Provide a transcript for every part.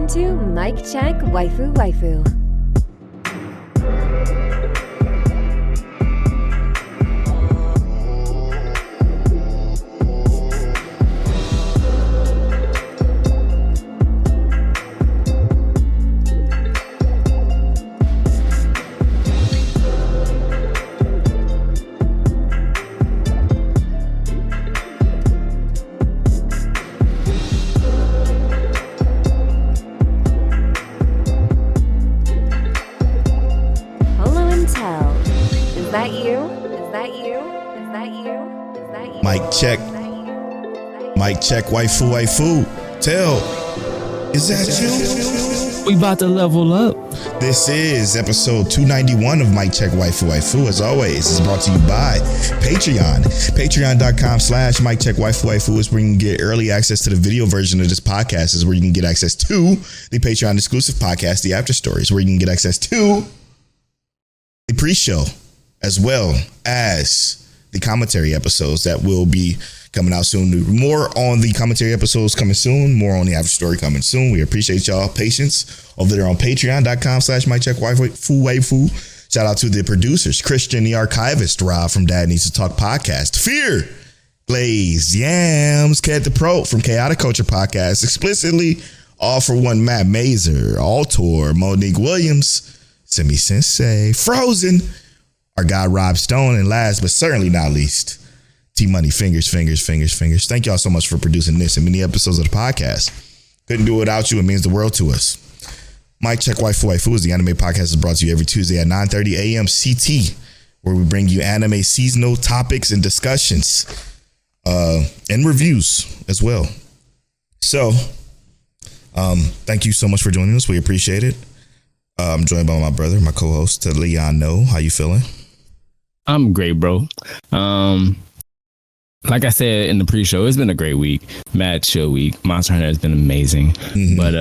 Welcome to Mic Check Waifu Waifu. Check. Mic check, waifu, waifu. Tell, is that you? We about to level up. This is episode 291 of Mic Check Waifu Waifu. As always, it's brought to you by Patreon. Patreon.com/Mic Check Waifu Waifu is where you can get early access to the video version of this podcast. Is where you can get access to the Patreon exclusive podcast, The After Stories, where you can get access to the pre-show, as well as the commentary episodes that will be coming out soon. More on the commentary episodes coming soon. More on the after story coming soon. We appreciate y'all patience over there on patreon.com/Mic Check Waifu. Shout out to the producers, Christian, the archivist, Rob from Dad Needs to Talk podcast, Fear, Glaze, Yams, Cat the Pro from Chaotic Culture podcast, Explicitly, All for One, Matt Mazer, Altor, Monique Williams, Semi Sensei, Frozen, our guy Rob Stone, and last but certainly not least, T Money Fingers. Thank y'all so much for producing this and many episodes of the podcast. Couldn't do it without you. It means the world to us. Mic Check Waifu Waifu is the anime podcast that's brought to you every Tuesday at 9:30 a.m. CT, where we bring you anime seasonal topics and discussions, and reviews as well. So, thank you so much for joining us. We appreciate it. I'm joined by my brother, my co-host, Leon No. How you feeling? I'm great, bro. Like I said in the pre-show, it's been a great week. Mad chill week. Monster Hunter has been amazing. Mm-hmm. But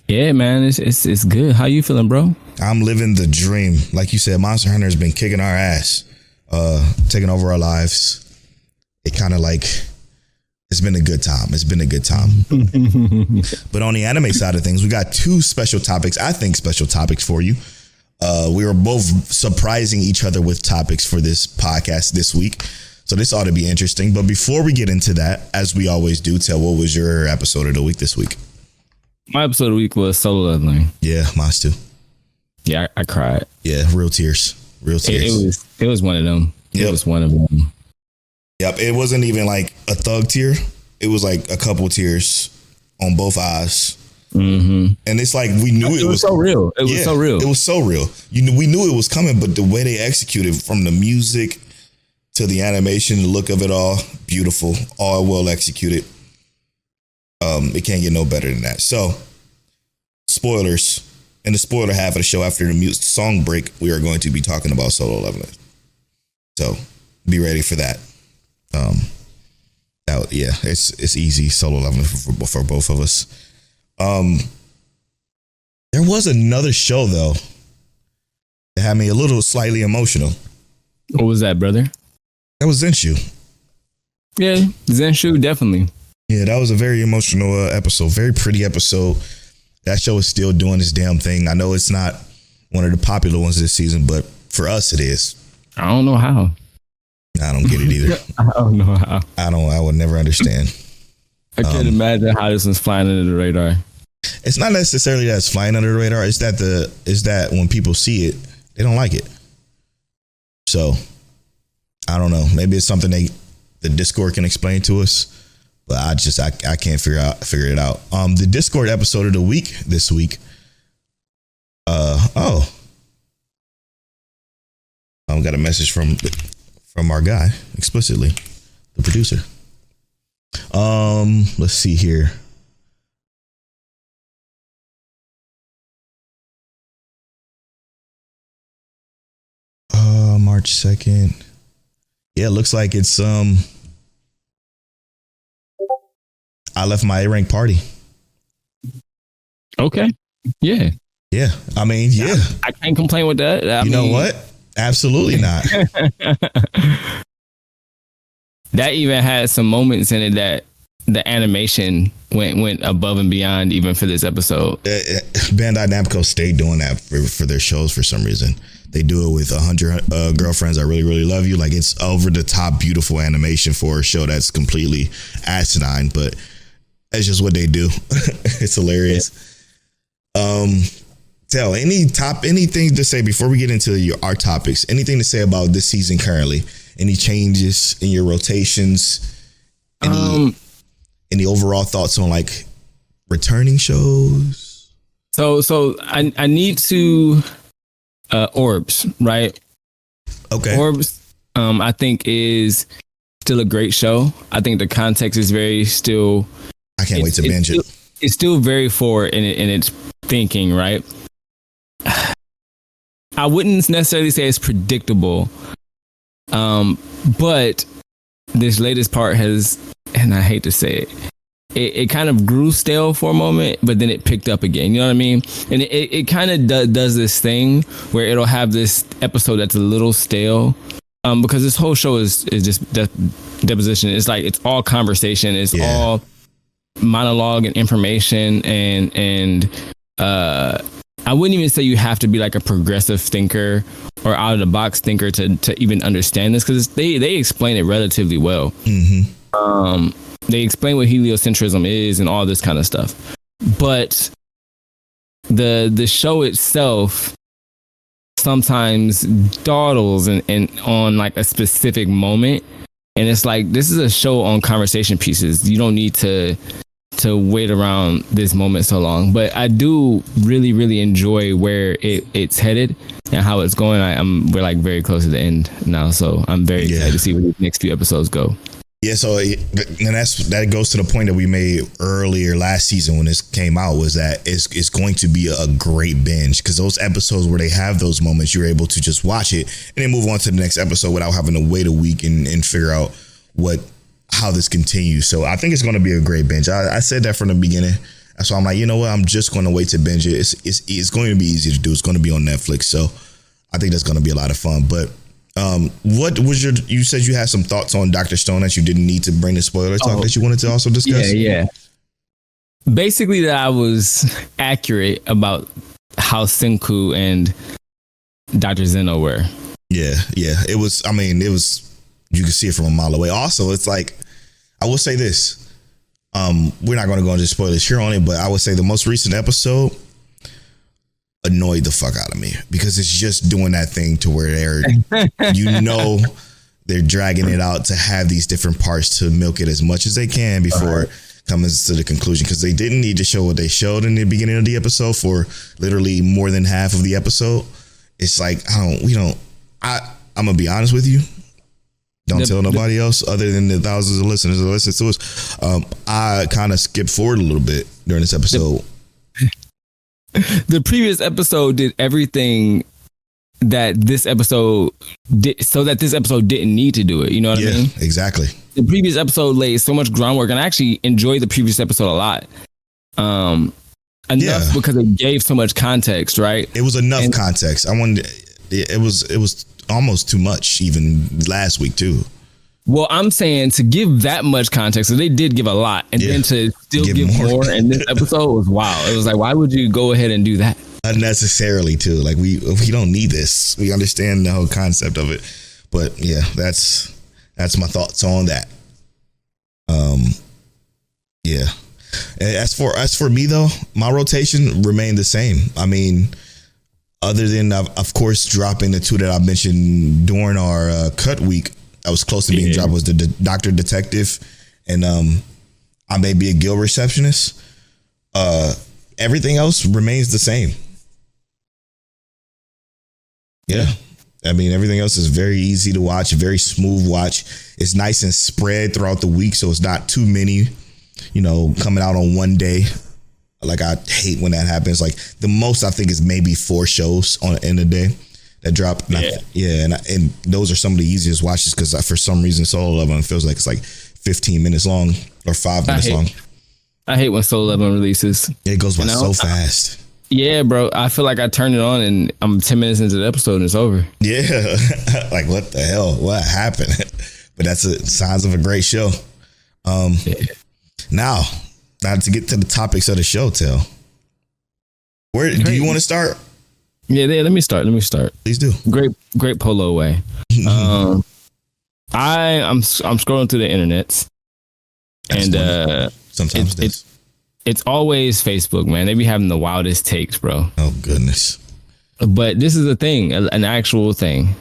yeah, man, it's good. How you feeling, bro? I'm living the dream. Like you said, Monster Hunter has been kicking our ass, taking over our lives. It kind of like, it's been a good time. But on the anime side of things, we got two special topics. I think special topics for you. We were both surprising each other with topics for this podcast this week. So this ought to be interesting. But before we get into that, as we always do, Tell, what was your episode of the week this week? My episode of the week was Solo Leveling. Yeah, mine too. Yeah, I cried. Yeah, real tears. It was one of them. Yep. It was one of them. Yep, it wasn't even like a thug tear. It was like a couple tears on both eyes. Mm-hmm. And it's like we knew it was so real. It was so real. It was so real. We knew it was coming, but the way they executed, from the music to the animation, the look of it all, beautiful, all well executed. It can't get no better than that. So, spoilers. In the spoiler half of the show, after the song break, we are going to be talking about Solo Leveling. So, be ready for that. It's easy Solo Leveling for both of us. There was another show though that had me a little slightly emotional. What was that, brother? That was Zenshu. Yeah, Zenshu, definitely. Yeah, that was a very emotional episode. Very pretty episode. That show is still doing its damn thing. I know it's not one of the popular ones this season, but for us it is. I don't know how. I don't get it either. I don't know how. I would never understand. I can't imagine how this one's flying under the radar. It's not necessarily that it's flying under the radar. It's that when people see it, they don't like it. So I don't know. Maybe it's something the Discord can explain to us, but I can't figure it out. The Discord episode of the week this week. I got a message from our guy, Explicitly, the producer. Let's see here. March 2nd. Yeah, it looks like it's I left my A-rank party. Okay. Yeah. Yeah. I mean, yeah. I can't complain with that. I mean, know what? Absolutely not. That even had some moments in it that the animation went above and beyond even for this episode. Bandai Namco stayed doing that for their shows for some reason. They do it with 100 Girlfriends I Really, Really Love You. Like, it's over the top, beautiful animation for a show that's completely asinine, but it's just what they do. It's hilarious. Tell anything to say before we get into our topics, anything to say about this season currently? Any changes in your rotations? Any overall thoughts on like returning shows? So I need to Orbs, right? Okay. Orbs, I think is still a great show. I think the context is very still. I can't wait to binge it. It's still very forward in its thinking, right? I wouldn't necessarily say it's predictable, but this latest part has, and I hate to say it kind of grew stale for a moment, but then it picked up again. You know what I mean? And it kind of does this thing where it'll have this episode that's a little stale, because this whole show is just deposition. It's like it's all conversation. It's all monologue and information, and I wouldn't even say you have to be like a progressive thinker or out of the box thinker to even understand this, because they explain it relatively well. Mm-hmm. They explain what heliocentrism is and all this kind of stuff, but the show itself sometimes dawdles and on like a specific moment, and it's like, this is a show on conversation pieces. You don't need to wait around this moment so long. But I do really, really enjoy where it's headed and how it's going. We're like very close to the end now, so I'm very excited to see where the next few episodes go. Yeah, so and that goes to the point that we made earlier last season when this came out, was that it's going to be a great binge, because those episodes where they have those moments, you're able to just watch it and then move on to the next episode without having to wait a week and figure out how this continues. So I think it's going to be a great binge. I said that from the beginning. So I'm like, you know what? I'm just going to wait to binge it. It's going to be easy to do. It's going to be on Netflix. So I think that's going to be a lot of fun. But what was you said you had some thoughts on Dr. Stone that you didn't need to bring the spoiler talk that you wanted to also discuss? Yeah. Basically, that I was accurate about how Senku and Dr. Zeno were. Yeah. It was, you could see it from a mile away. Also, it's like, I will say this. We're not going to go into spoilers here on it, but I would say the most recent episode annoyed the fuck out of me, because it's just doing that thing to where they're dragging it out to have these different parts to milk it as much as they can before coming to the conclusion, because they didn't need to show what they showed in the beginning of the episode for literally more than half of the episode. It's like, I'm gonna be honest with you. Don't tell nobody else other than the thousands of listeners that listen to us. I kind of skipped forward a little bit during this episode. The previous episode did everything that this episode did, so that this episode didn't need to do it. You know what I mean? Exactly. The previous episode laid so much groundwork, and I actually enjoyed the previous episode a lot. Enough because it gave so much context, right? It was enough context. It was almost too much even last week too. Well, I'm saying to give that much context, so they did give a lot, and then to still give more in this episode was wild. It was like, why would you go ahead and do that? Unnecessarily too. Like we don't need this. We understand the whole concept of it, but yeah, that's my thoughts on that. Yeah. As for me though, my rotation remained the same. I mean, other than of course dropping the two that I mentioned during our cut week, I was close to being dropped, was the Doctor Detective and I May Be a Guild Receptionist. Everything else remains the same. Yeah. I mean, everything else is very easy to watch, very smooth watch. It's nice and spread throughout the week, so it's not too many, coming out on one day. Like, I hate when that happens. Like, the most I think is maybe 4 shows on the end of the day that drop. And those are some of the easiest watches, because for some reason Solo Leveling feels like it's like 15 minutes long or 5 minutes long. I hate when Solo Leveling releases. It goes by so fast. Yeah, bro. I feel like I turn it on and I'm 10 minutes into the episode and it's over. Yeah. Like, what the hell? What happened? But that's signs of a great show. Now, Now to get to the topics of the show, Tell. Where do you want to start? Yeah, let me start. Please do. Great polo way. I'm scrolling through the internet, and sometimes it's always Facebook, man. They be having the wildest takes, bro. Oh goodness. But this is a thing, an actual thing.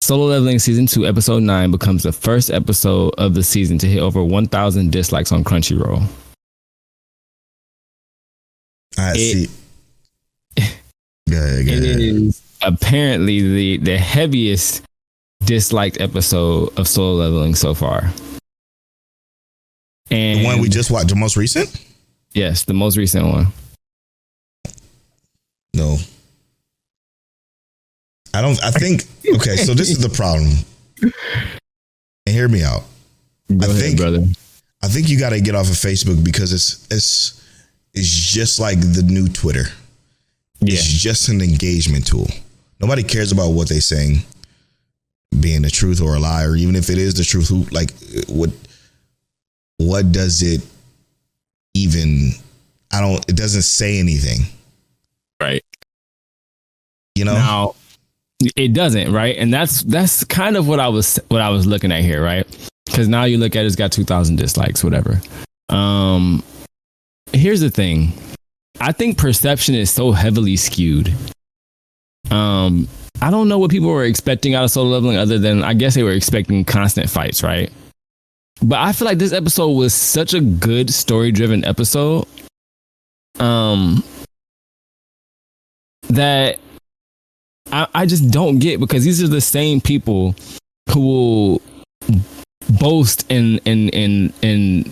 Solo Leveling Season 2, Episode 9 becomes the first episode of the season to hit over 1,000 dislikes on Crunchyroll. I see. Go ahead. It is apparently the heaviest disliked episode of Solo Leveling so far. And the one we just watched, the most recent? Yes, the most recent one. No. I think, okay, so this is the problem. And hear me out. Go ahead, brother. I think you got to get off of Facebook because it's just like the new Twitter. Yeah. It's just an engagement tool. Nobody cares about what they're saying being the truth or a lie, or even if it is the truth, what does it even, it doesn't say anything. Right. You know? Now, it doesn't, right? And that's kind of what I was looking at here, right? Because now you look at it's got 2,000 dislikes, whatever. Here's the thing. I think perception is so heavily skewed. I don't know what people were expecting out of Solo Leveling other than I guess they were expecting constant fights, right? But I feel like this episode was such a good story-driven episode that I just don't get, because these are the same people who will boast and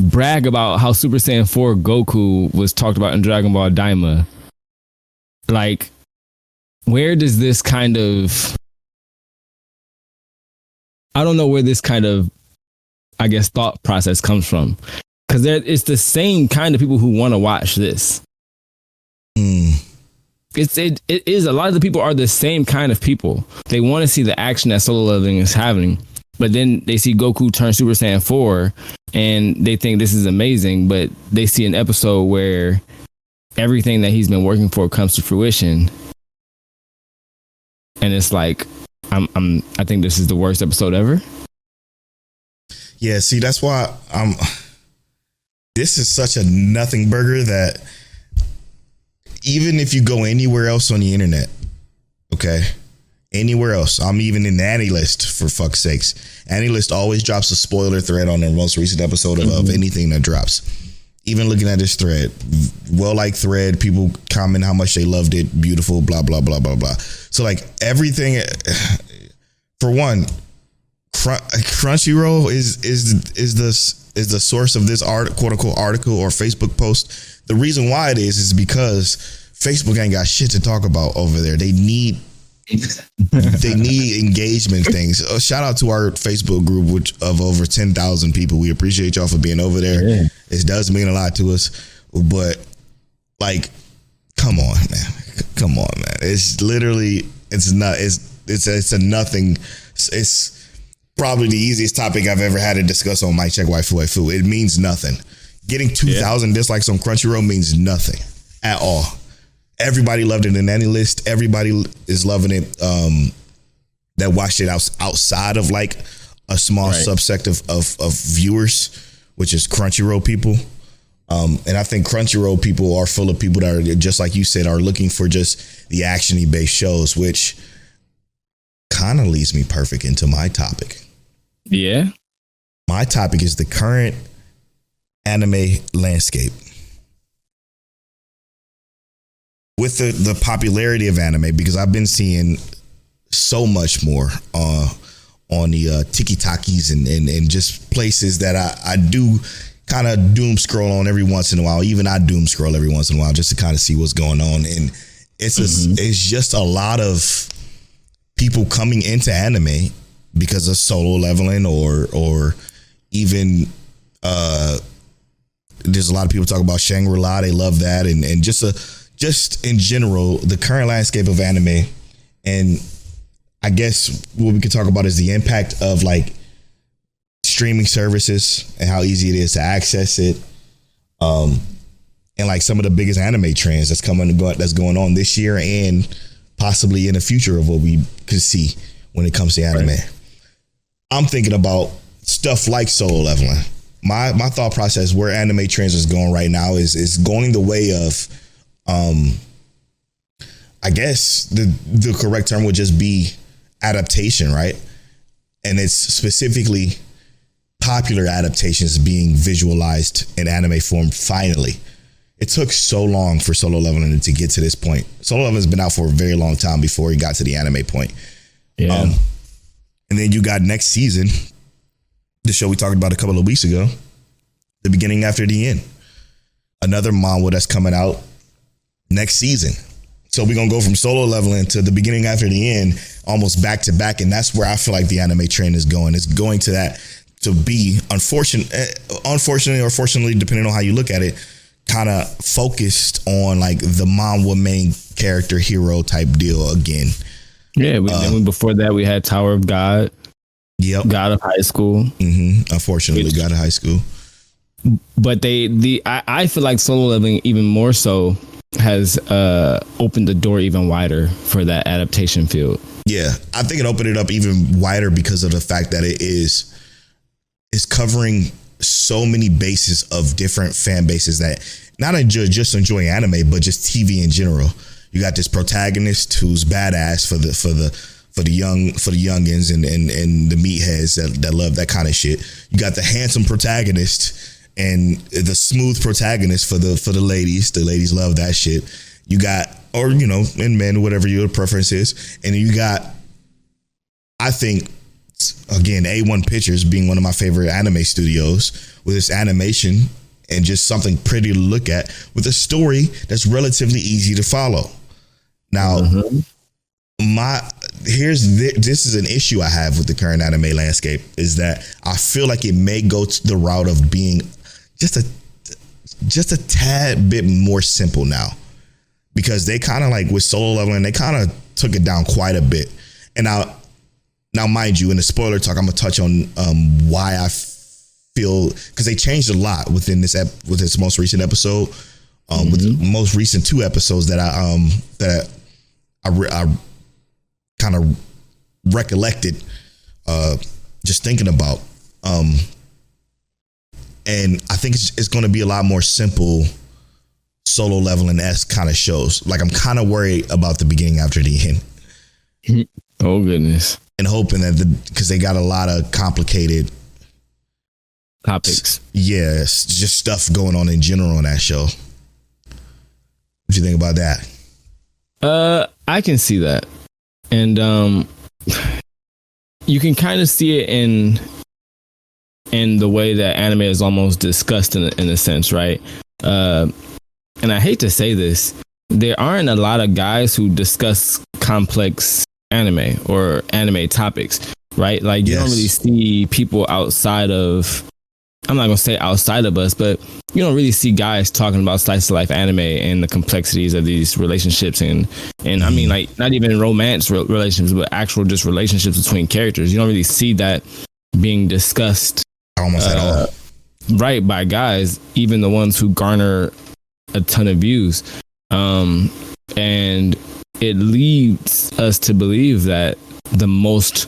brag about how Super Saiyan 4 Goku was talked about in Dragon Ball Daima. Like, where does this kind of, I don't know where this kind of, I guess, thought process comes from, because it's the same kind of people who want to watch this. It is, a lot of the people are the same kind of people. They want to see the action that Solo Leveling is having, but then they see Goku turn Super Saiyan 4 and they think this is amazing, but they see an episode where everything that he's been working for comes to fruition, and it's like, I think this is the worst episode ever. Yeah, see, that's why this is such a nothing burger that even if you go anywhere else on the internet, okay, anywhere else, I'm even in the AniList, for fuck's sakes. AniList always drops a spoiler thread on their most recent episode of anything that drops. Even looking at this thread, well-liked thread, people comment how much they loved it, beautiful, blah, blah, blah, blah, blah. So like everything, for one, Crunchyroll is the source of this quote unquote article or Facebook post. The reason why it is because Facebook ain't got shit to talk about over there. They need engagement things. Shout out to our Facebook group, of over 10,000 people. We appreciate y'all for being over there. Yeah. It does mean a lot to us, but like, come on, man. It's literally, it's a nothing. It's probably the easiest topic I've ever had to discuss on Mic Check Waifu. It means nothing. Getting 2,000 dislikes on Crunchyroll means nothing at all. Everybody loved it in AniList. Everybody is loving it. That watched it outside of like a small subsect of viewers, which is Crunchyroll people. And I think Crunchyroll people are full of people that are, just like you said, are looking for just the action-y based shows, which kind of leads me perfect into my topic. Yeah. My topic is the current anime landscape. With the popularity of anime, because I've been seeing so much more on the tiki-takis and just places that I do kind of doom scroll on every once in a while. Even I doom scroll every once in a while just to kind of see what's going on. And it's just a lot of people coming into anime because of Solo Leveling or even there's a lot of people talk about Shangri-La. They love that. And just in general, the current landscape of anime. And I guess what we could talk about is the impact of like streaming services and how easy it is to access it. And like some of the biggest anime trends that's going on this year and possibly in the future of what we could see when it comes to anime. Right. I'm thinking about stuff like solo leveling. My thought process where anime trends is going right now is going the way of, I guess the correct term would just be adaptation, right? And it's specifically popular adaptations being visualized in anime form finally. It took so long for solo leveling to get to this point. Solo leveling has been out for a very long time before it got to the anime point. Yeah. And then you got next season, the show we talked about a couple of weeks ago, The Beginning After the End. Another manga that's coming out next season. So we're going to go from solo leveling to The Beginning After the End, almost back to back. And that's where I feel like the anime trend is going. It's going to that to be, unfortunately or fortunately, depending on how you look at it, kind of focused on like the manga main character hero type deal again. Yeah, before that we had Tower of God. Yep. God of High School. Mm-hmm. Unfortunately, God of High School. But I feel like solo leveling even more so has opened the door even wider for that adaptation field. Yeah, I think it opened it up even wider because of the fact that it's covering so many bases of different fan bases that not just enjoy anime, but just TV in general. You got this protagonist who's badass for the youngins and the meatheads that love that kind of shit. You got the handsome protagonist and the smooth protagonist for the ladies. The ladies love that shit. You got, or and men, whatever your preference is, and you got, I think, again, A1 Pictures being one of my favorite anime studios with this animation and just something pretty to look at with a story that's relatively easy to follow. Now, this is an issue I have with the current anime landscape is that I feel like it may go to the route of being just a tad bit more simple now, because they kind of like with solo leveling, they kind of took it down quite a bit. And now, mind you, in the spoiler talk, I'm gonna touch on why I feel, because they changed a lot within this most recent episode, with the most recent 2 episodes that I kind of recollected, just thinking about, and I think it's going to be a lot more simple solo leveling-esque kind of shows. Like I'm kind of worried about The Beginning After the End. Oh goodness. And hoping that because they got a lot of complicated topics. Yeah, just stuff going on in general on that show. What do you think about that? I can see that. And you can kind of see it in the way that anime is almost discussed in a sense, right? And I hate to say this, there aren't a lot of guys who discuss complex anime or anime topics, right? Like you don't really see people outside of, I'm not gonna say outside of us, but you don't really see guys talking about slice of life anime and the complexities of these relationships and I mean, like not even romance relationships, but actual just relationships between characters. You don't really see that being discussed almost at all, right, by guys, even the ones who garner a ton of views, and it leads us to believe that the most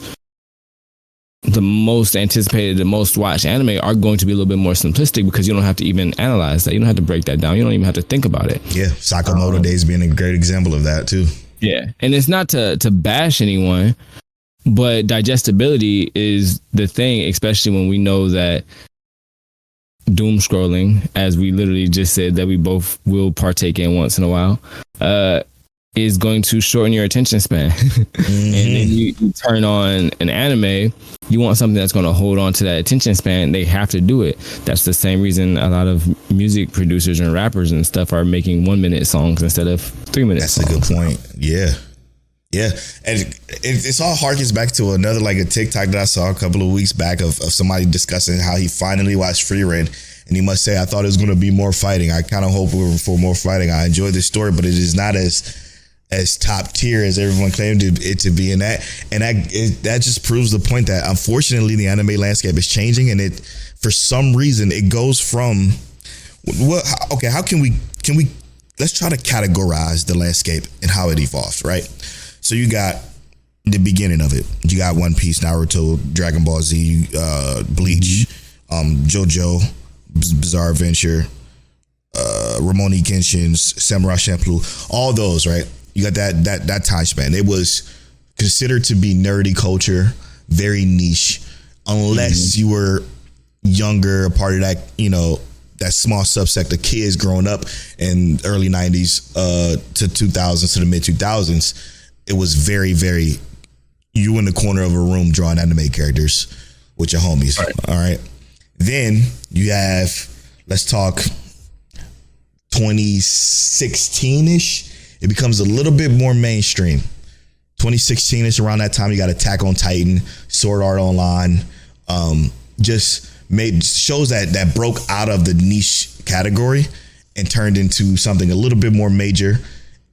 anticipated, the most watched anime are going to be a little bit more simplistic because you don't have to even analyze that. You don't have to break that down. You don't even have to think about it. Yeah. Sakamoto Days being a great example of that too. Yeah. And it's not to bash anyone, but digestibility is the thing, especially when we know that doom scrolling, as we literally just said that we both will partake in once in a while, is going to shorten your attention span. And then you turn on an anime, you want something that's going to hold on to that attention span, they have to do it. That's the same reason a lot of music producers and rappers and stuff are making 1-minute songs instead of 3-minute songs. That's a good point. Yeah. And it's all harkens back to another, like a TikTok that I saw a couple of weeks back of somebody discussing how he finally watched Frieren. And he must say, I thought it was going to be more fighting. I kind of hope for more fighting. I enjoyed this story, but it is not as top tier as everyone claimed it to be. And that just proves the point that unfortunately the anime landscape is changing, and it, for some reason, it goes from Okay, how can we let's try to categorize the landscape and how it evolved, right? So you got the beginning of it. You got One Piece, Naruto, Dragon Ball Z, Bleach, JoJo, Bizarre Adventure, Rurouni Kenshin, Samurai Champloo, all those, right? You got that time span. It was considered to be nerdy culture, very niche, unless you were younger, a part of that, that small subsect of kids growing up in early 90s to 2000s to the mid 2000s. It was very, very, you in the corner of a room drawing anime characters with your homies. All right. Then you have, let's talk 2016-ish. It becomes a little bit more mainstream. 2016-ish, around that time, you got Attack on Titan, Sword Art Online, just made shows that broke out of the niche category and turned into something a little bit more major.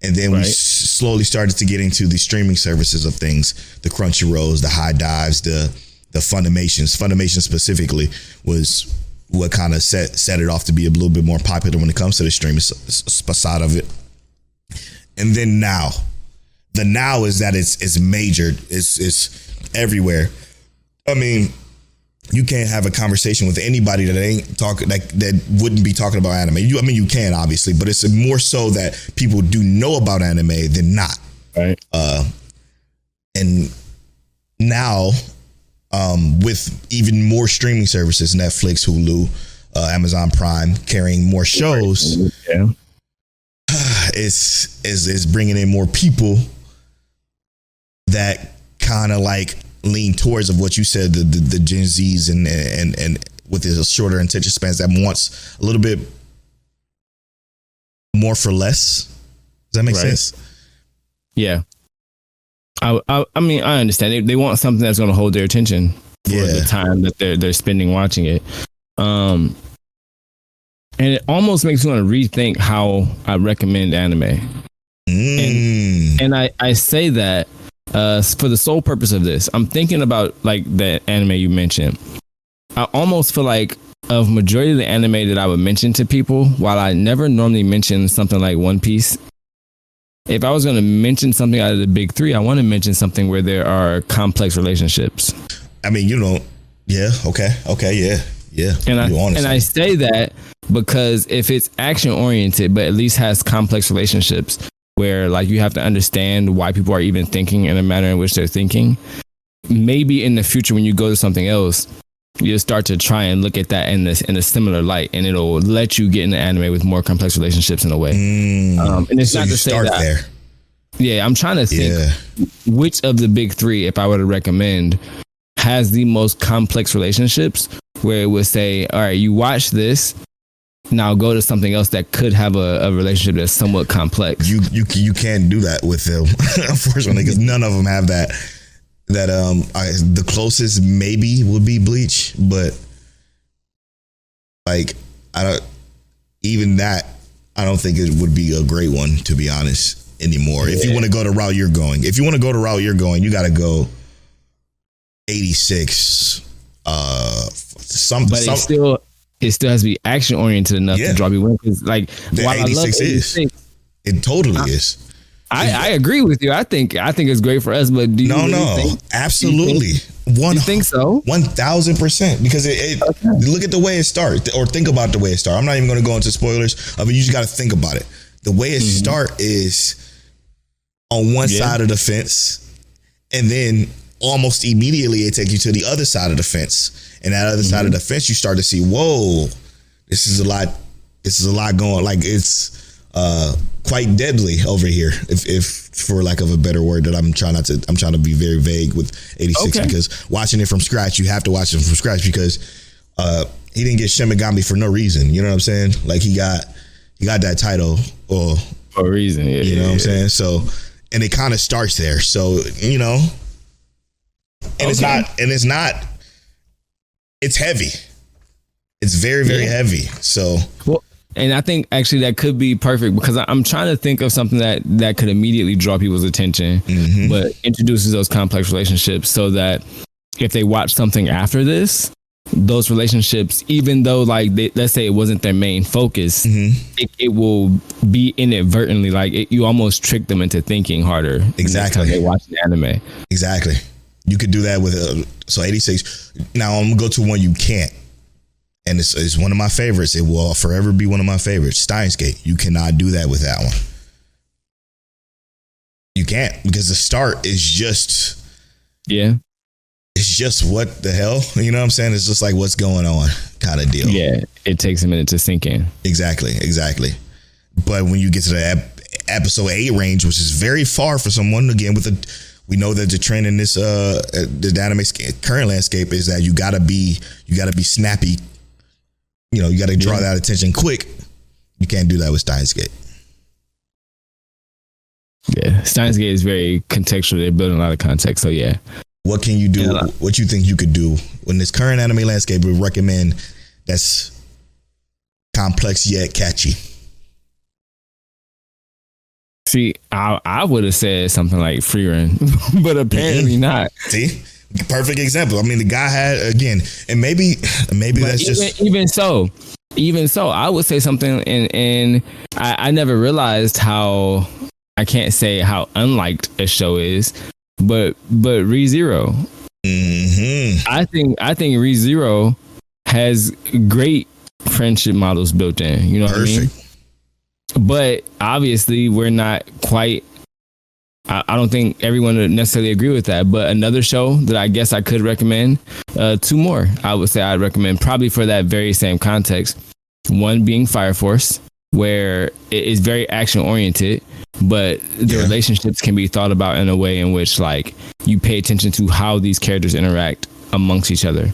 And then we slowly started to get into the streaming services of things, the Crunchyrolls, the High Dives, the Funimations. Funimation specifically was what kind of set it off to be a little bit more popular when it comes to the streaming side of it. And then the now is that it's majored, it's everywhere. I mean, you can't have a conversation with anybody that ain't talking that wouldn't be talking about anime. You can, obviously, but it's more so that people do know about anime than not. Right. And now, with even more streaming services, Netflix, Hulu, Amazon Prime, carrying more shows, it's bringing in more people that kind of like lean towards of what you said, the Gen Zs and with the shorter attention spans that wants a little bit more for less. Does that make sense? Yeah. I mean, I understand. They want something that's going to hold their attention for the time that they're spending watching it. And it almost makes me want to rethink how I recommend anime. And I say that for the sole purpose of this. I'm thinking about like the anime you mentioned. I almost feel like of majority of the anime that I would mention to people, while I never normally mention something like One Piece, if I was going to mention something out of the big three, I want to mention something where there are complex relationships. I mean, yeah, okay, yeah. And I say that because if it's action oriented, but at least has complex relationships where like you have to understand why people are even thinking in a manner in which they're thinking, maybe in the future when you go to something else, you'll start to try and look at that in a similar light, and it'll let you get into anime with more complex relationships in a way. And it's not to say that. There. Yeah, I'm trying to think which of the big three, if I were to recommend, has the most complex relationships where it would say, all right, you watch this, now go to something else that could have a relationship that's somewhat complex. You can't do that with them, unfortunately, because none of them have that. The closest maybe would be Bleach, but like I don't think it would be a great one, to be honest, anymore. Yeah. If you want to go the route you're going, you got to go 86. It still has to be action oriented enough to draw people in. Because like the 86 is, it totally is. I agree with you. I think it's great for us, but do you absolutely. You think so? 1000%, because look at the way it starts, or think about the way it starts. I'm not even going to go into spoilers. I mean, you just got to think about it. The way it starts is on one side of the fence, and then almost immediately it takes you to the other side of the fence, and that other side of the fence, you start to see, whoa, this is a lot going. Like it's quite deadly over here, if for lack of a better word, that I'm trying to be very vague with 86, because watching it from scratch, you have to watch it from scratch, because he didn't get Shimigami for no reason. You know what I'm saying? Like he got that title for a reason. Yeah, you know what I'm saying? So, and it kind of starts there. So, it's heavy. It's very, very heavy. So, well, and I think actually that could be perfect, because I'm trying to think of something that could immediately draw people's attention, but introduces those complex relationships, so that if they watch something after this, those relationships, even though like let's say it wasn't their main focus, it will be inadvertently like you almost trick them into thinking harder. Exactly. They watch the anime. Exactly. You could do that with so 86. Now I'm gonna go to one you can't, and it's one of my favorites. It will forever be one of my favorites. Steins Gate. You cannot do that with that one. You can't, because the start is just it's just what the hell, you know what I'm saying? It's just like, what's going on kind of deal. Yeah, it takes a minute to sink in. Exactly. But when you get to the episode 8 range, which is very far for someone, again, we know that the trend in this the anime current landscape is that you gotta be snappy. You know, you gotta draw that attention quick. You can't do that with Steins Gate. Yeah, Steins Gate is very contextual. They're building a lot of context. So yeah. What can you do? Yeah. What you think you could do when this current anime landscape would recommend that's complex yet catchy? See, I would have said something like Free Run, but apparently not. See, perfect example. I mean, the guy had, again, and maybe that's just even so. I would say something, and I never realized how, I can't say how unliked a show is, but ReZero. I think ReZero has great friendship models built in. You know what I mean? But obviously, we're not quite. I don't think everyone would necessarily agree with that. But another show that I guess I could recommend, 2 more. I would say I'd recommend, probably for that very same context. One being Fire Force, where it is very action oriented, but the relationships can be thought about in a way in which, like, you pay attention to how these characters interact amongst each other,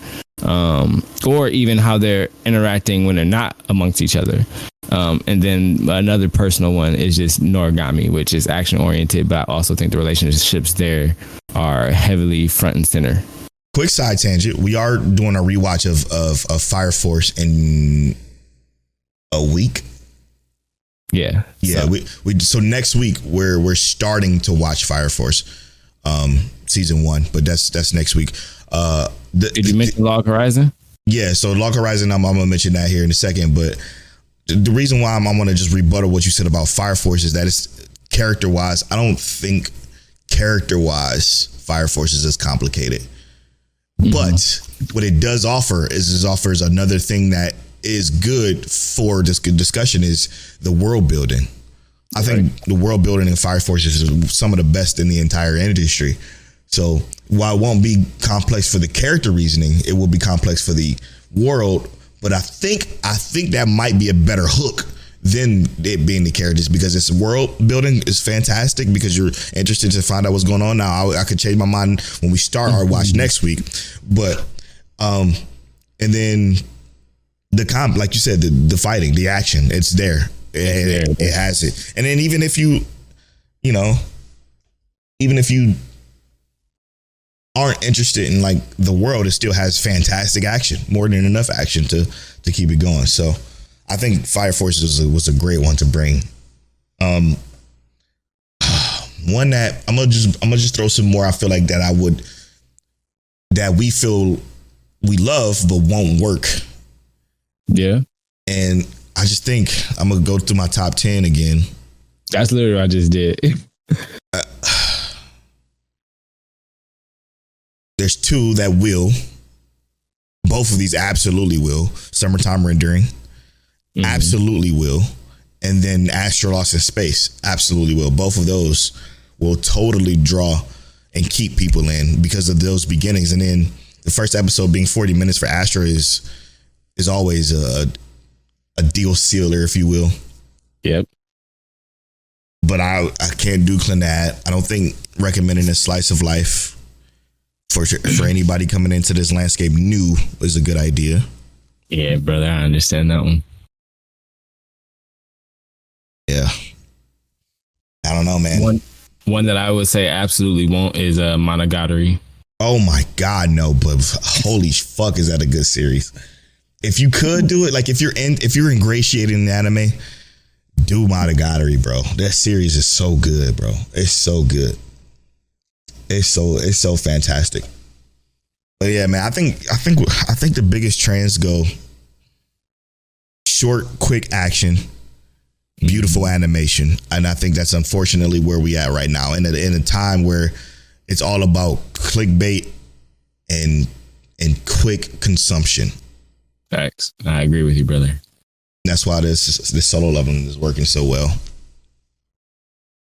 or even how they're interacting when they're not amongst each other. And then another personal one is just Noragami, which is action oriented, but I also think the relationships there are heavily front and center. Quick side tangent: we are doing a rewatch of Fire Force in a week. Yeah. So next week we're starting to watch Fire Force, season 1, but that's next week. Did you mention Log Horizon? Yeah, so Log Horizon, I'm gonna mention that here in a second, but the reason why I'm gonna just rebuttal what you said about Fire Force is that it's character wise. I don't think character wise Fire Force is as complicated, but what it does offer is it offers another thing that is good for this discussion is the world building. I think the world building in Fire Force is some of the best in the entire industry. So while it won't be complex for the character reasoning, it will be complex for the world. But I think that might be a better hook than it being the characters, because its world building is fantastic because you're interested to find out what's going on. Now I could change my mind when we start our watch next week, but and then the like you said, the fighting, the action, it's there. It has it. And then even if you aren't interested in like the world, it still has fantastic action, more than enough action to keep it going. So I think Fire Force was a great one to bring. One that I'm gonna just throw some more. I feel like that we feel we love but won't work. Yeah. And I just think I'm gonna go through my top 10 again. That's literally what I just did. There's 2 that will. Both of these absolutely will. Summertime Rendering, absolutely will. And then Astro Lost in Space, absolutely will. Both of those will totally draw and keep people in because of those beginnings. And then the first episode being 40 minutes for Astro is always a deal sealer, if you will. Yep. But I can't do Clannad. I don't think recommending a slice of life for anybody coming into this landscape new is a good idea. Yeah, brother, I understand that one. Yeah. I don't know, man. One that I would say absolutely won't is Monogatari. Oh my God, no, but holy fuck, is that a good series? If you could do it, like if you're ingratiated in anime, do Monogatari, bro. That series is so good, bro. It's so good. It's so fantastic. But yeah, man, I think the biggest trends go short, quick action, beautiful animation, and I think that's unfortunately where we at right now. In a time where it's all about clickbait and quick consumption. Facts. I agree with you, brother. That's why this solo leveling is working so well.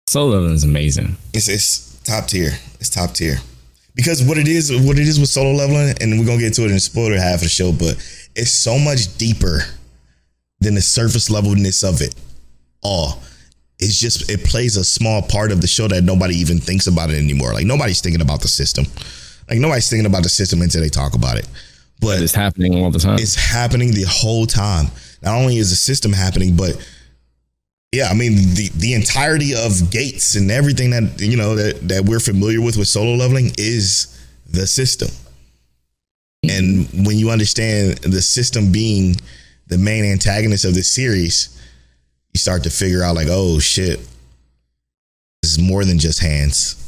Solo leveling is amazing. It's top tier. It's top tier. Because what it is with solo leveling, and we're gonna get to it in the spoiler half of the show, but it's so much deeper than the surface levelness of it all. It's just, it plays a small part of the show that nobody even thinks about it anymore. Like, nobody's thinking about the system. Like, nobody's thinking about the system until they talk about it. But it's happening all the time. It's happening the whole time. Not only is the system happening, but yeah, I mean, the entirety of gates and everything that, you know, that we're familiar with solo leveling is the system. And when you understand the system being the main antagonist of this series, you start to figure out like, oh shit, this is more than just hands.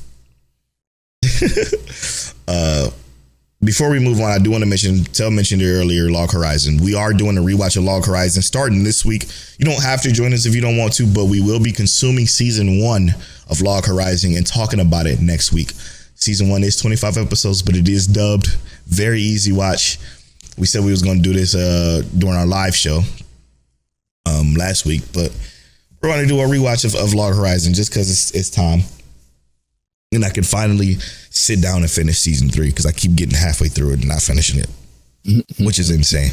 Before we move on, I do want to mention it earlier, Log Horizon. We are doing a rewatch of Log Horizon starting this week. You don't have to join us if you don't want to, but we will be consuming season 1 of Log Horizon and talking about it next week. Season 1 is 25 episodes, but it is dubbed. Very easy watch. We said we was going to do this during our live show last week, but we're going to do a rewatch of Log Horizon just because it's time. And I can finally sit down and finish season 3 because I keep getting halfway through it and not finishing it, which is insane.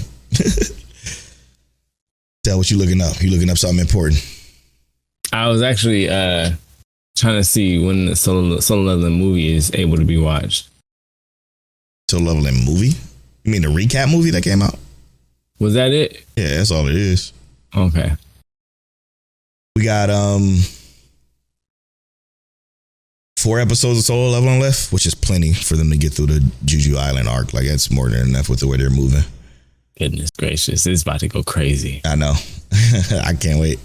Tell what you looking up. You looking up something important? I was actually trying to see when the solo leveling movie is able to be watched. Solo leveling movie? You mean the recap movie that came out? Was that it? Yeah, that's all it is. Okay. We got 4 episodes of solo leveling left, which is plenty for them to get through the Juju Island arc. Like, that's more than enough with the way they're moving. Goodness gracious, it's about to go crazy. I know. I can't wait.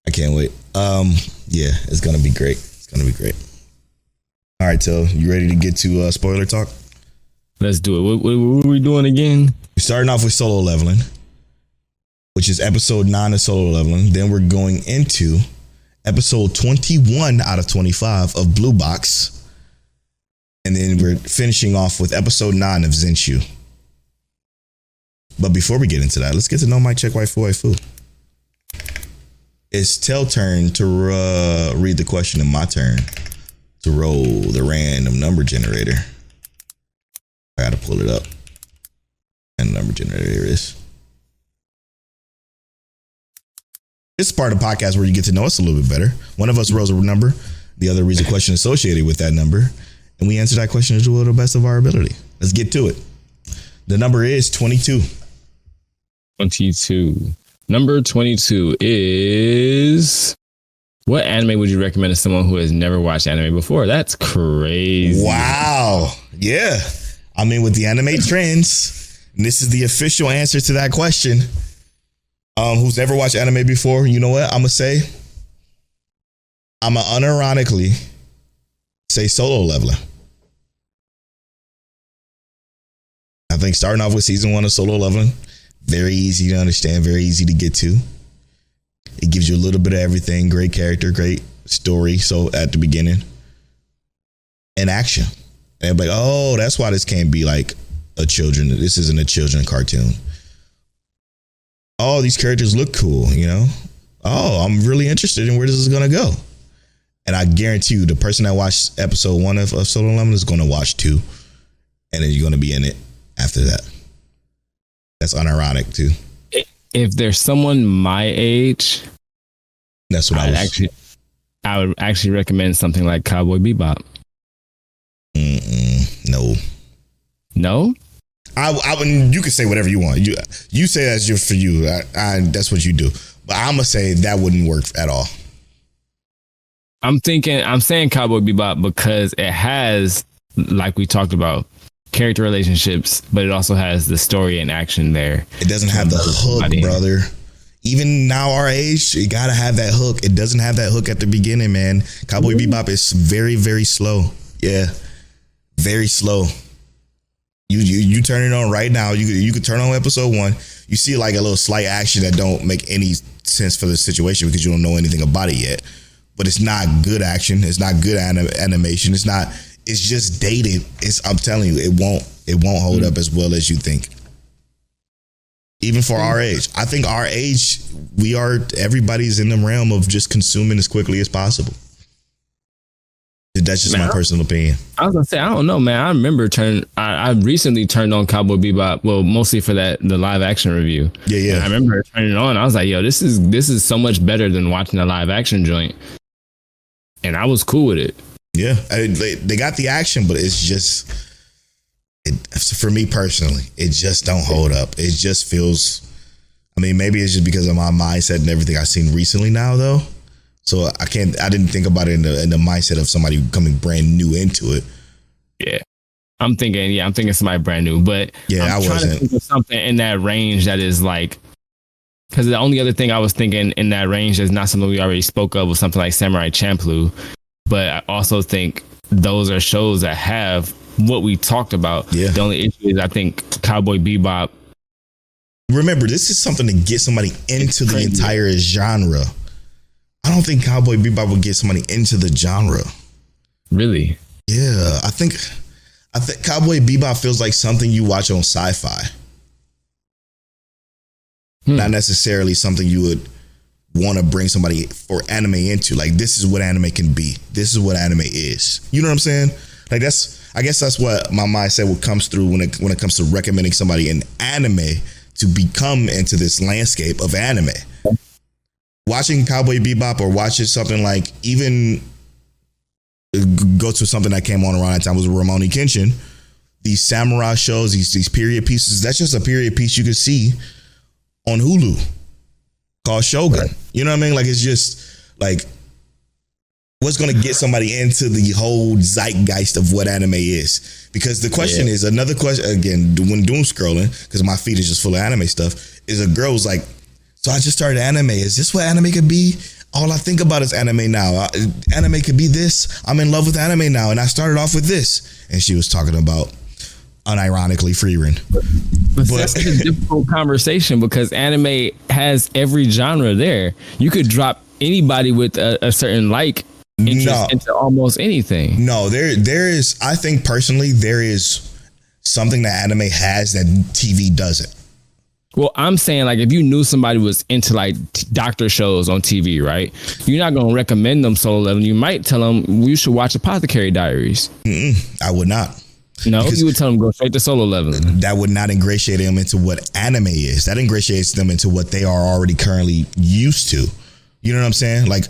Yeah, it's gonna be great. All right, Till, you ready to get to spoiler talk? Let's do it. What are we doing again? We're starting off with solo leveling, which is episode 9 of solo leveling. Then we're going into episode 21 out of 25 of Bluebox. And then we're finishing off with episode 9 of Zenshu. But before we get into that, let's get to know Mike Check Waifu. It's Tell's turn to read the question and my turn to roll the random number generator. I gotta pull it up. And number generator, here it is. This is part of the podcast where you get to know us a little bit better. One of us rolls a number, the other reads a question associated with that number, and we answer that question to the best of our ability. Let's get to it. The number is 22. 22. Number 22 is... What anime would you recommend to someone who has never watched anime before? That's crazy. Wow. Yeah. I mean, with the anime trends, and this is the official answer to that question. Who's never watched anime before, you know what I'm gonna say? I'm gonna unironically say solo leveling. I think starting off with season 1 of solo leveling, very easy to understand, very easy to get to. It gives you a little bit of everything. Great character, great story. So at the beginning, and action. And like, oh, that's why this can't be like this isn't a children cartoon. Oh, these characters look cool, you know? Oh, I'm really interested in where this is going to go. And I guarantee you, the person that watched episode 1 of Solo Leveling is going to watch 2. And then you're going to be in it after that. That's unironic, too. If there's someone my age, that's what I would actually recommend something like Cowboy Bebop. No. No? You can say whatever you want. You say that's just for you. That's what you do. But I'm gonna say that wouldn't work at all. I'm saying Cowboy Bebop because it has, like we talked about, character relationships, but it also has the story and action there. It doesn't have the hook, brother. Even now our age, you gotta have that hook. It doesn't have that hook at the beginning, man. Cowboy Bebop is very, very slow. Yeah, very slow. You turn it on right now. You could turn on episode 1. You see like a little slight action that don't make any sense for the situation because you don't know anything about it yet. But it's not good action. It's not good animation. It's not. It's just dated. I'm telling you, it won't hold up as well as you think. Even for our age, I think our age, everybody's in the realm of just consuming as quickly as possible. That's just my personal opinion. I was gonna say, I don't know, man. I remember I recently turned on Cowboy Bebop. Well, mostly for the live action review. Yeah. And I remember turning it on. I was like, yo, this is so much better than watching a live action joint. And I was cool with it. Yeah, they got the action, but it's just, for me personally, it just don't hold up. It just feels. I mean, maybe it's just because of my mindset and everything I've seen recently now, though. So I didn't think about it in the mindset of somebody coming brand new into it. Yeah. I'm thinking somebody brand new, but yeah, I'm trying to think of something in that range that is like, because the only other thing I was thinking in that range is not something we already spoke of was something like Samurai Champloo. But I also think those are shows that have what we talked about. Yeah. The only issue is I think Cowboy Bebop. Remember, this is something to get somebody into the entire genre. I don't think Cowboy Bebop would get somebody into the genre. Really? Yeah, I think Cowboy Bebop feels like something you watch on Sci-Fi. Not necessarily something you would want to bring somebody for anime into. Like, this is what anime can be. This is what anime is. You know what I'm saying? Like, I guess that's what my mindset comes through when it comes to recommending somebody in anime to become into this landscape of anime. Watching Cowboy Bebop or watching something like, even go to something that came on around that time was Rurouni Kenshin. These samurai shows, these period pieces, that's just a period piece you could see on Hulu called Shogun. Right. You know what I mean? Like, it's just like, what's going to get somebody into the whole zeitgeist of what anime is? Because the question is, another question, again, when doom scrolling, because my feed is just full of anime stuff, is a girl's like, so I just started anime. Is this what anime could be? All I think about is anime now. Anime could be this. I'm in love with anime now. And I started off with this. And she was talking about, unironically, Frieren. But that's a difficult conversation because anime has every genre there. You could drop anybody with a certain interest into almost anything. No, there is, I think personally, there is something that anime has that TV doesn't. Well, I'm saying, like, if you knew somebody was into like doctor shows on TV, right? You're not going to recommend them Solo Leveling. You might tell them you should watch Apothecary Diaries. I would not. No, you would tell them go straight to Solo Leveling. That would not ingratiate them into what anime is. That ingratiates them into what they are already currently used to. You know what I'm saying? Like,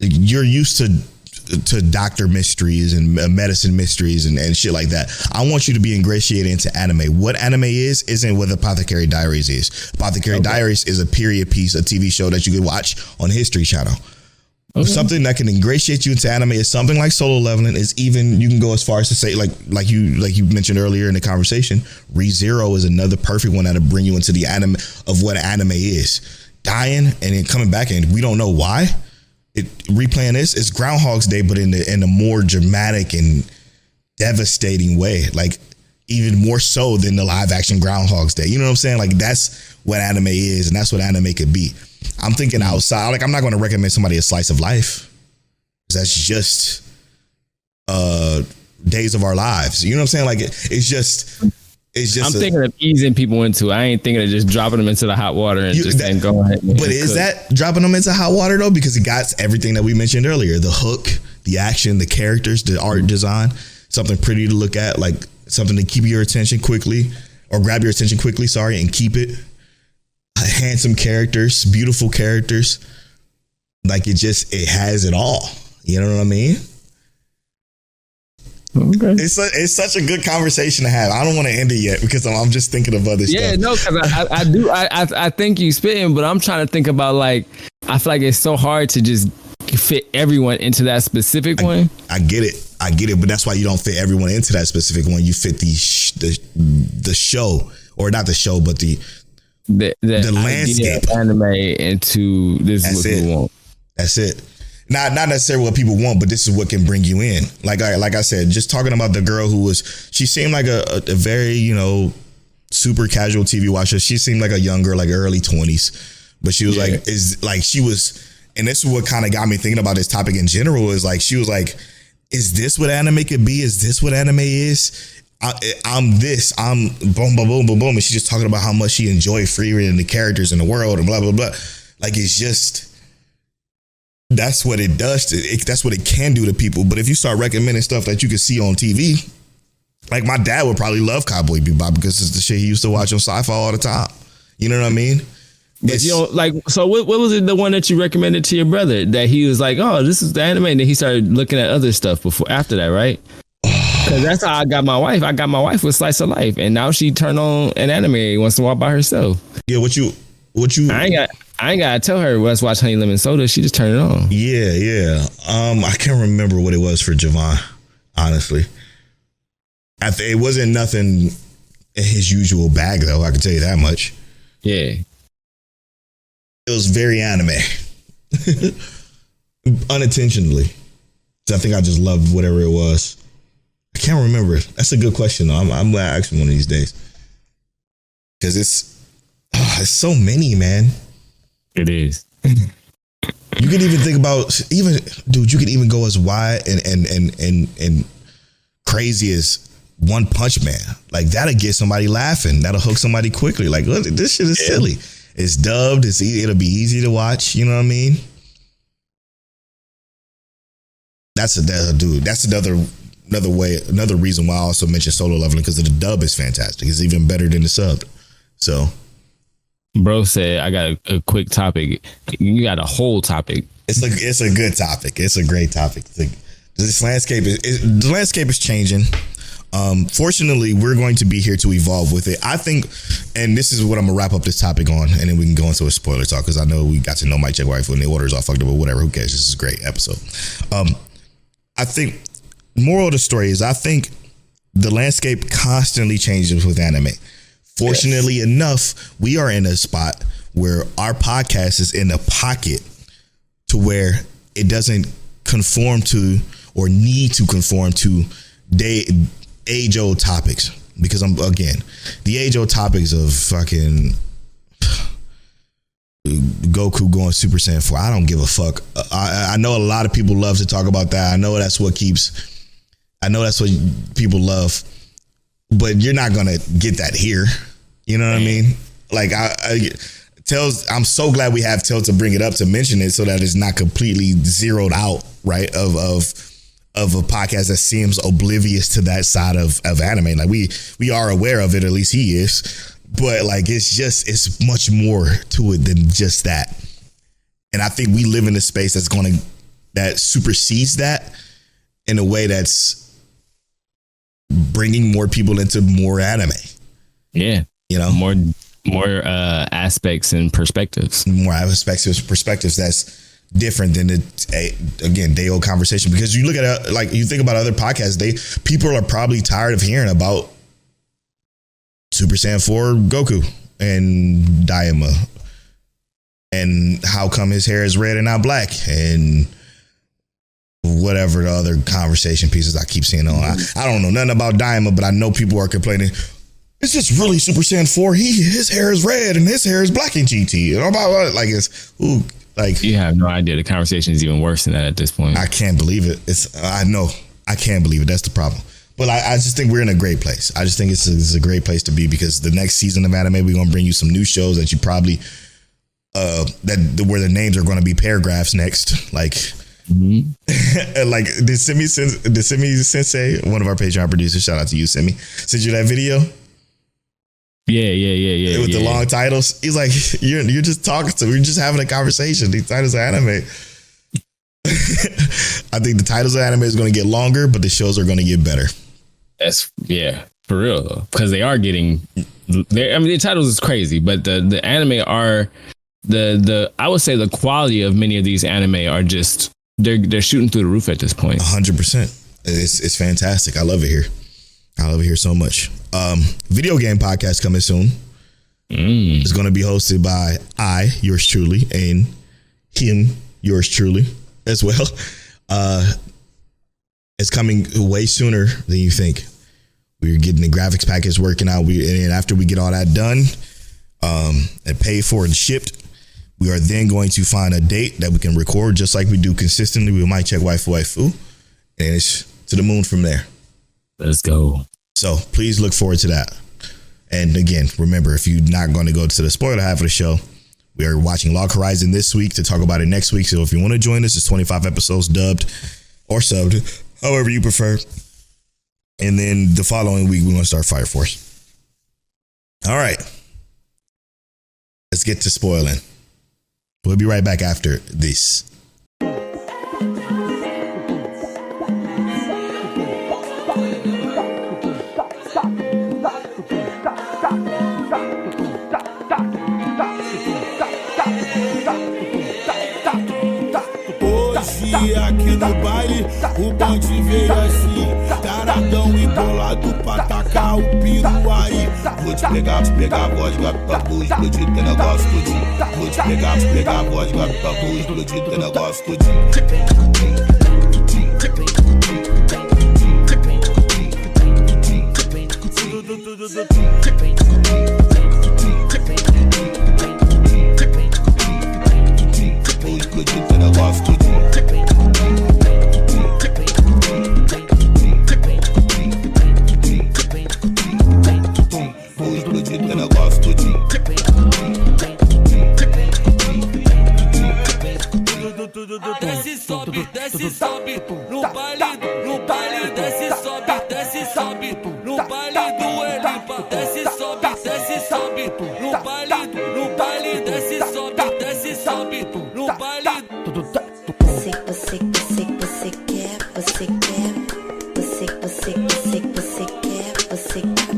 you're used to doctor mysteries and medicine mysteries and shit like that. I want you to be ingratiated into anime. What anime isn't what Apothecary Diaries is. Apothecary Diaries is a period piece, a TV show that you can watch on History Channel. Okay. Something that can ingratiate you into anime is something like Solo Leveling. Is even, you can go as far as to say, like you mentioned earlier in the conversation, ReZero is another perfect one that'll bring you into the anime of what anime is. Dying and then coming back, and we don't know why. Replaying this is Groundhog's Day, but in a more dramatic and devastating way, like even more so than the live action Groundhog's Day. You know what I'm saying? Like, that's what anime is, and that's what anime could be. I'm thinking outside. Like, I'm not going to recommend somebody a slice of life. That's just Days of Our Lives. You know what I'm saying? Like, it's just. I'm thinking of easing people into it. I ain't thinking of just dropping them into the hot water and saying go ahead. But is that dropping them into hot water though? Because it got everything that we mentioned earlier: the hook, the action, the characters, the art design. Something pretty to look at, like something to keep your attention quickly, or grab your attention quickly. Sorry, and keep it. Handsome characters, beautiful characters. Like, it has it all. You know what I mean? Okay. It's such a good conversation to have. I don't want to end it yet because I'm just thinking of other stuff. Yeah, no, because I think you spitting, but I'm trying to think about, like, I feel like it's so hard to just fit everyone into that specific one. I get it, but that's why you don't fit everyone into that specific one. You fit the show, or not the show, but the landscape anime into this. That's is what it. we want. That's it. not necessarily what people want, but this is what can bring you in. Like I said, just talking about the girl who she seemed like a very, you know, super casual TV watcher. She seemed like a young girl, like early 20s, but she was and this is what kind of got me thinking about this topic in general, is like, she was like, is this what anime could be? Is this what anime is? I'm boom, boom, boom, boom, boom. And she's just talking about how much she enjoyed free reading the characters in the world and blah, blah, blah. Like, it's just, that's what it does. That's what it can do to people. But if you start recommending stuff that you can see on TV, like my dad would probably love Cowboy Bebop because it's the shit he used to watch on Sci-Fi all the time. You know what I mean? But you know, like, so what was it, the one that you recommended to your brother, that he was like, oh, this is the anime, and then he started looking at other stuff after that, right? Because that's how I got my wife. I got my wife with Slice of Life, and now she turned on an anime once in a while by herself. Yeah, what you? I ain't gotta tell her let's watch Honey Lemon Soda. She just turned it on. Yeah. I can't remember what it was for Javon, honestly. It wasn't nothing in his usual bag, though. I can tell you that much. Yeah. It was very anime. Unintentionally. So I think I just loved whatever it was. I can't remember. That's a good question, though. I'm glad I asked him one of these days. Because it's so many, man. It is. You could even think about, you could even go as wide and crazy as One Punch Man. Like, that'll get somebody laughing. That'll hook somebody quickly. Like, look, this shit is silly. It's dubbed. It'll be easy to watch. You know what I mean? That's another reason why I also mentioned Solo Leveling, because the dub is fantastic. It's even better than the sub. So, bro said, I got a quick topic. You got a whole topic. It's a good topic. It's a great topic. This landscape the landscape is changing. Fortunately, we're going to be here to evolve with it. I think, and this is what I'm gonna wrap up this topic on, and then we can go into a spoiler talk, because I know we got to know Mike Check Waifu and the order is all fucked up, but whatever, who cares? This is a great episode. I think, moral of the story is, I think the landscape constantly changes with anime. Fortunately enough, we are in a spot where our podcast is in a pocket to where it doesn't conform to or need to conform to age-old topics, because the age-old topics of fucking Goku going Super Saiyan 4. I don't give a fuck. I know a lot of people love to talk about that. I know that's what people love, but you're not gonna get that here. You know what I mean? Like, I'm so glad we have Tell to bring it up, to mention it, so that it's not completely zeroed out, right? Of a podcast that seems oblivious to that side of anime. Like, we are aware of it, at least he is, but like, it's much more to it than just that. And I think we live in a space that supersedes that in a way that's bringing more people into more anime. Yeah. You know, more aspects and perspectives. More aspects and perspectives that's different than the day old conversation. Because you look at it, like, you think about other podcasts, people are probably tired of hearing about Super Saiyan 4 Goku and Daima, and how come his hair is red and not black, and whatever the other conversation pieces I keep seeing on. I don't know nothing about Daima, but I know people are complaining, it's just really Super Saiyan 4. His hair is red and his hair is black in GT. And like, it's like, you have no idea. The conversation is even worse than that at this point. I can't believe it. I know. I can't believe it. That's the problem. But I just think we're in a great place. I just think it's a great place to be, because the next season of anime, we're going to bring you some new shows that you probably, where the names are going to be paragraphs next. Like, like, did Simi Sensei, one of our Patreon producers, shout out to you, Simi, send you that video? Yeah. With the long titles. He's like, you're just talking to me. We're just having a conversation. These titles of anime. I think the titles of anime is going to get longer, but the shows are going to get better. For real though, because they are getting. The titles is crazy, but the anime are I would say the quality of many of these anime are just they're shooting through the roof at this point. 100%. It's fantastic. I love it here. I love it here so much. Video game podcast coming soon. It's going to be hosted by yours truly, and him, yours truly. as well. It's coming way sooner than you think. We're getting the graphics package working out. And after we get all that done and paid for and shipped, we are then going to find a date that we can record just like we do consistently with Mic Check Waifu. And it's to the moon from there. Let's go. So please look forward to that. And again, remember, if you're not going to go to the spoiler half of the show, we are watching Log Horizon this week to talk about it next week. So if you want to join us, it's 25 episodes dubbed or subbed, however you prefer. And then the following week, we're going to start Fire Force. All right. Let's get to spoiling. We'll be right back after this. Hoje aqui no baile, o bonde veio assim, taradão e bolado pra tacar o piru aí. Vou te pegar vodka, papo, explodir teu negócio tudinho. Vou te pegar vodka, papo, explodir teu negócio tudinho. Desce, sobe, no baile, desce, sobe, no baile do Elipa, desce, sobe, no baile, desce, sobe, no baile. Você quer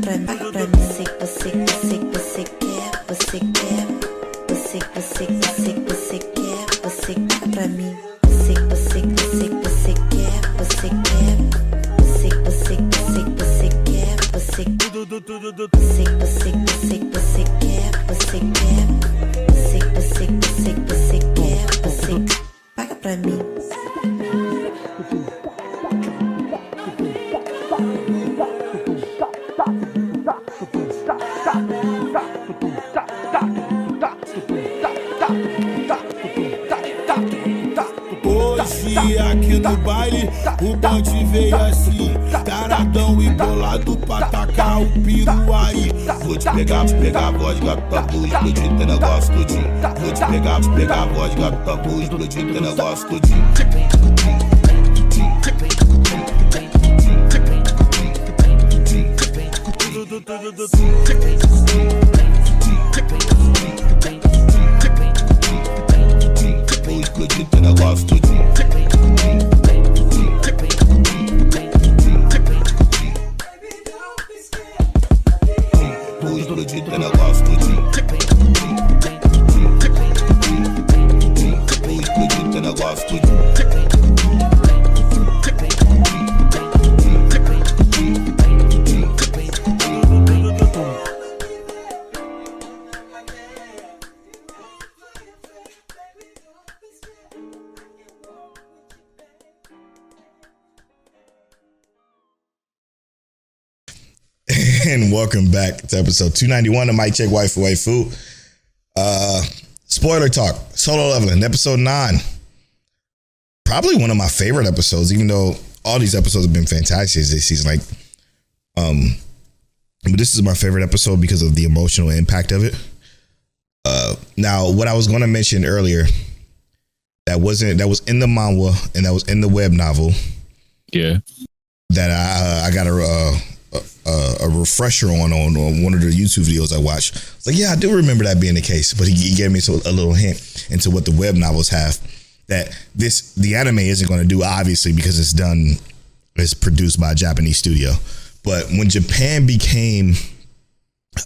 pra mim, você quer pra mim. Paga pra mim. Hoje aqui no baile, o bonde veio assim, taradão e bolado pra tacar o piru aí. Vou te pegar vodka, papo, explodir teu negócio tudinho. Vou te pegar vodka, papo, explodir teu negócio tudinho. Vou explodir teu negócio tudinho. Vou explodir teu negócio tudinho. Vou explodir teu negócio tudinho. And welcome back to episode 291 of Mic Check Waifu. Spoiler talk, solo leveling, episode 9. Probably one of my favorite episodes, even though all these episodes have been fantastic this season. But this is my favorite episode because of the emotional impact of it. Now, what I was going to mention earlier, that was in the manga and that was in the web novel. Yeah. That I got a refresher on one of the YouTube videos I watched. It's like, yeah, I do remember that being the case, but he gave me a little hint into what the web novels have that the anime isn't going to do, obviously, because it's produced by a Japanese studio. But when Japan became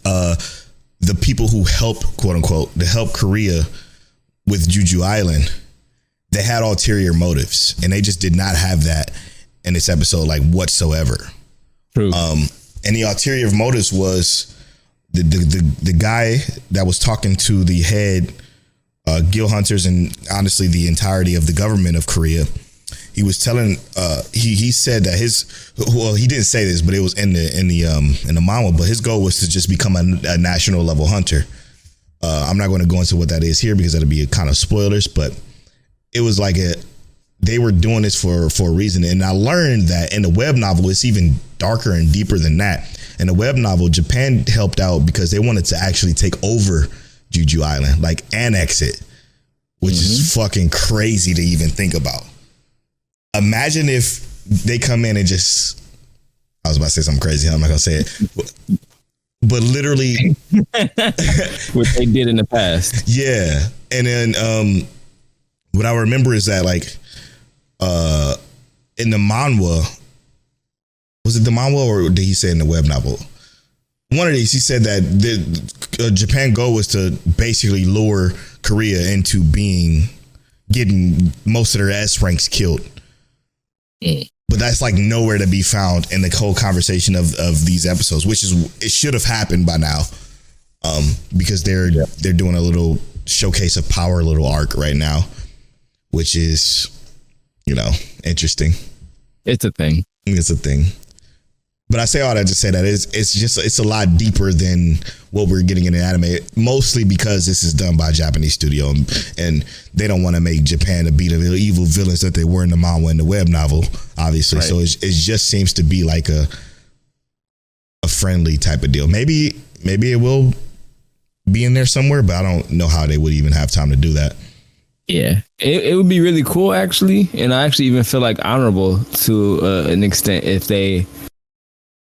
the people who helped, quote unquote, to help Korea with Jeju Island, they had ulterior motives, and they just did not have that in this episode, like whatsoever. True. And the ulterior motives was the guy that was talking to the head gill hunters and honestly the entirety of the government of Korea. He was telling he said that he didn't say this, but it was in the manga, but his goal was to just become a national level hunter. I'm not going to go into what that is here because that'll be kind of spoilers, but it was like they were doing this for a reason. And I learned that in the web novel, it's even darker and deeper than that. In the web novel, Japan helped out because they wanted to actually take over Jeju Island, like annex it, which is fucking crazy to even think about. Imagine if they come in and just, I was about to say something crazy. I'm not going to say it. But literally. What they did in the past. Yeah. And then what I remember is that like in the manhwa, was it the manhwa or did he say in the web novel? One of these, he said that the Japan goal was to basically lure Korea into getting most of their S ranks killed. But that's like nowhere to be found in the whole conversation of these episodes, which is, it should have happened by now, because they're doing a little showcase of power, little arc right now, which is, interesting. It's a thing. It's a thing. But I say all that to say that it's a lot deeper than what we're getting in the anime, mostly because this is done by a Japanese studio and they don't want to make Japan to be the evil villains that they were in the manga and the web novel, obviously. Right. So it just seems to be like a friendly type of deal. Maybe it will be in there somewhere, but I don't know how they would even have time to do that. Yeah, it would be really cool, actually. And I actually even feel like honorable to an extent if they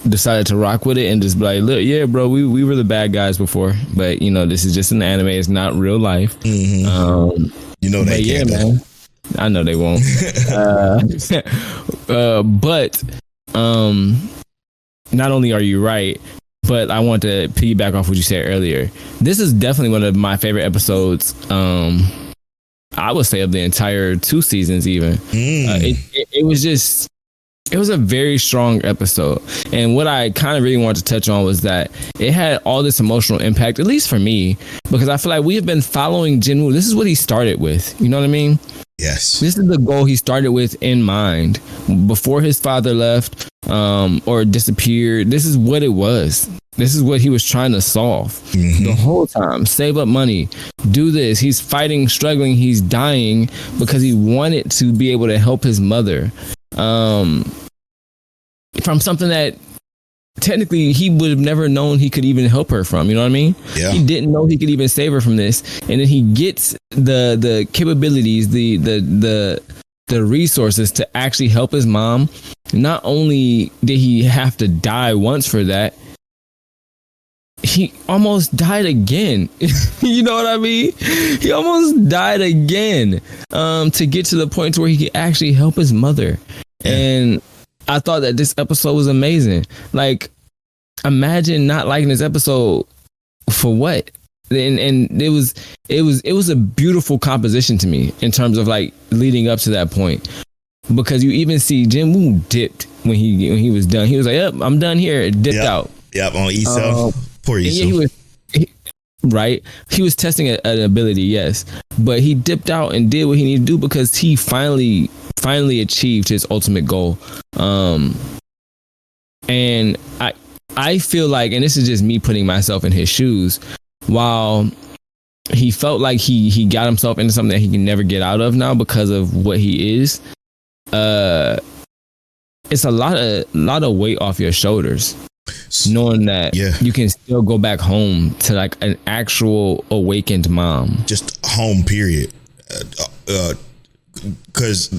decided to rock with it and just be like, look, yeah, bro, we were the bad guys before, but this is just an anime. It's not real life. Mm-hmm. They can't. Man, I know they won't. But not only are you right, but I want to piggyback off what you said earlier. This is definitely one of my favorite episodes. I would say of the entire 2 seasons, even. It was a very strong episode. And what I kind of really wanted to touch on was that it had all this emotional impact, at least for me, because I feel like we have been following Jinwoo. This is what he started with. You know what I mean? Yes. This is the goal he started with in mind before his father left or disappeared. This is what it was. This is what he was trying to solve the whole time. Save up money, do this. He's fighting, struggling. He's dying because he wanted to be able to help his mother. From something that technically he would have never known he could even help her from. You know what I mean? Yeah. He didn't know he could even save her from this, and then he gets the capabilities, the resources to actually help his mom. Not only did he have to die once for that, he almost died again. You know what I mean? He almost died again to get to the point where he could actually help his mother. Yeah. And I thought that this episode was amazing. Like, imagine not liking this episode for what? And it was a beautiful composition to me in terms of like leading up to that point, because you even see Jinwoo dipped when he was done. He was like, "Yep, I'm done here." Dipped out. Yep, on Issa. Poor Issa. He was testing an ability, yes, but he dipped out and did what he needed to do because he finally achieved his ultimate goal. And I feel like, and this is just me putting myself in his shoes, while he felt like he got himself into something that he can never get out of now because of what he is, it's a lot of weight off your shoulders, knowing that you can still go back home to like an actual awakened mom. Just home, period. Because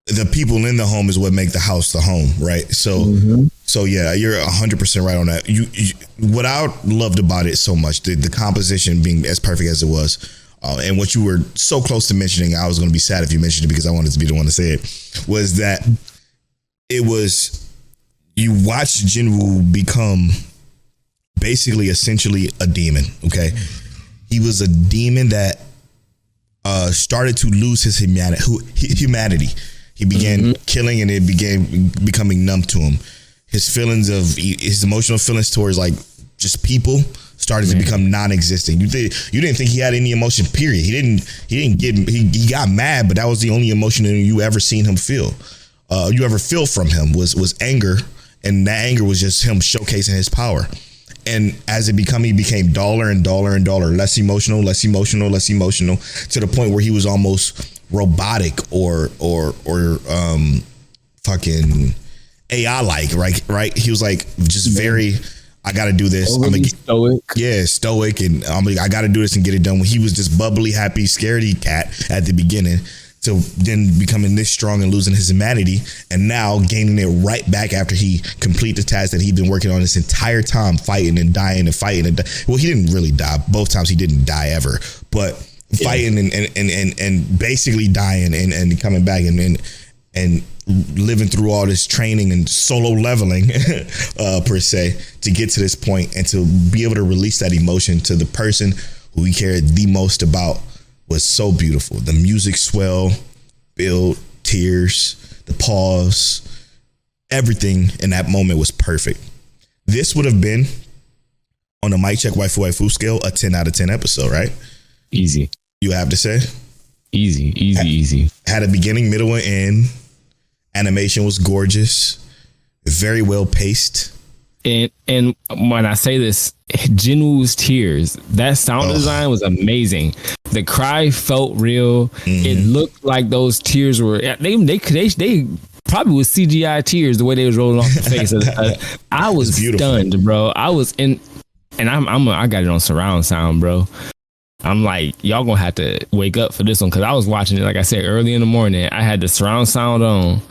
the people in the home is what make the house the home, right? So yeah, you're 100% right on that. You what I loved about it so much, the composition being as perfect as it was, and what you were so close to mentioning, I was going to be sad if you mentioned it because I wanted to be the one to say it, was that it was, you watched Jinwoo become basically essentially a demon, okay? He was a demon that started to lose his humanity. He began killing, and it began becoming numb to him. His emotional feelings towards like just people started to become non-existent. You didn't think he had any emotion, period. He got mad, but that was the only emotion you ever seen him feel. You ever feel from him was anger, and that anger was just him showcasing his power. And as he became duller and duller and duller, less emotional, to the point where he was almost robotic or fucking AI like, right? He was like just very, I got to do this. Stoic. Yeah, stoic, and I got to do this and get it done. When he was just bubbly, happy, scaredy cat at the beginning, to then becoming this strong and losing his humanity, and now gaining it right back after he complete the task that he'd been working on this entire time, fighting and dying and fighting. Well, he didn't really die. Both times he didn't die ever, but fighting and basically dying and coming back and living through all this training and solo leveling per se to get to this point and to be able to release that emotion to the person who he cared the most about was so beautiful. The music swell, build, tears, the pause, everything in that moment was perfect. This would have been on the Mic Check Waifu scale a 10 out of 10 episode, right? Easy. You have to say? Easy. Had a beginning, middle, and end. Animation was gorgeous. Very well paced. And when I say this, Jinwoo's tears, that sound design was amazing. The cry felt real. It looked like those tears were they probably was CGI tears the way they was rolling off the face. I was stunned, bro. I was in, and I got it on surround sound, bro. I'm like, y'all gonna have to wake up for this one because I was watching it, like I said, early in the morning. I had the surround sound on.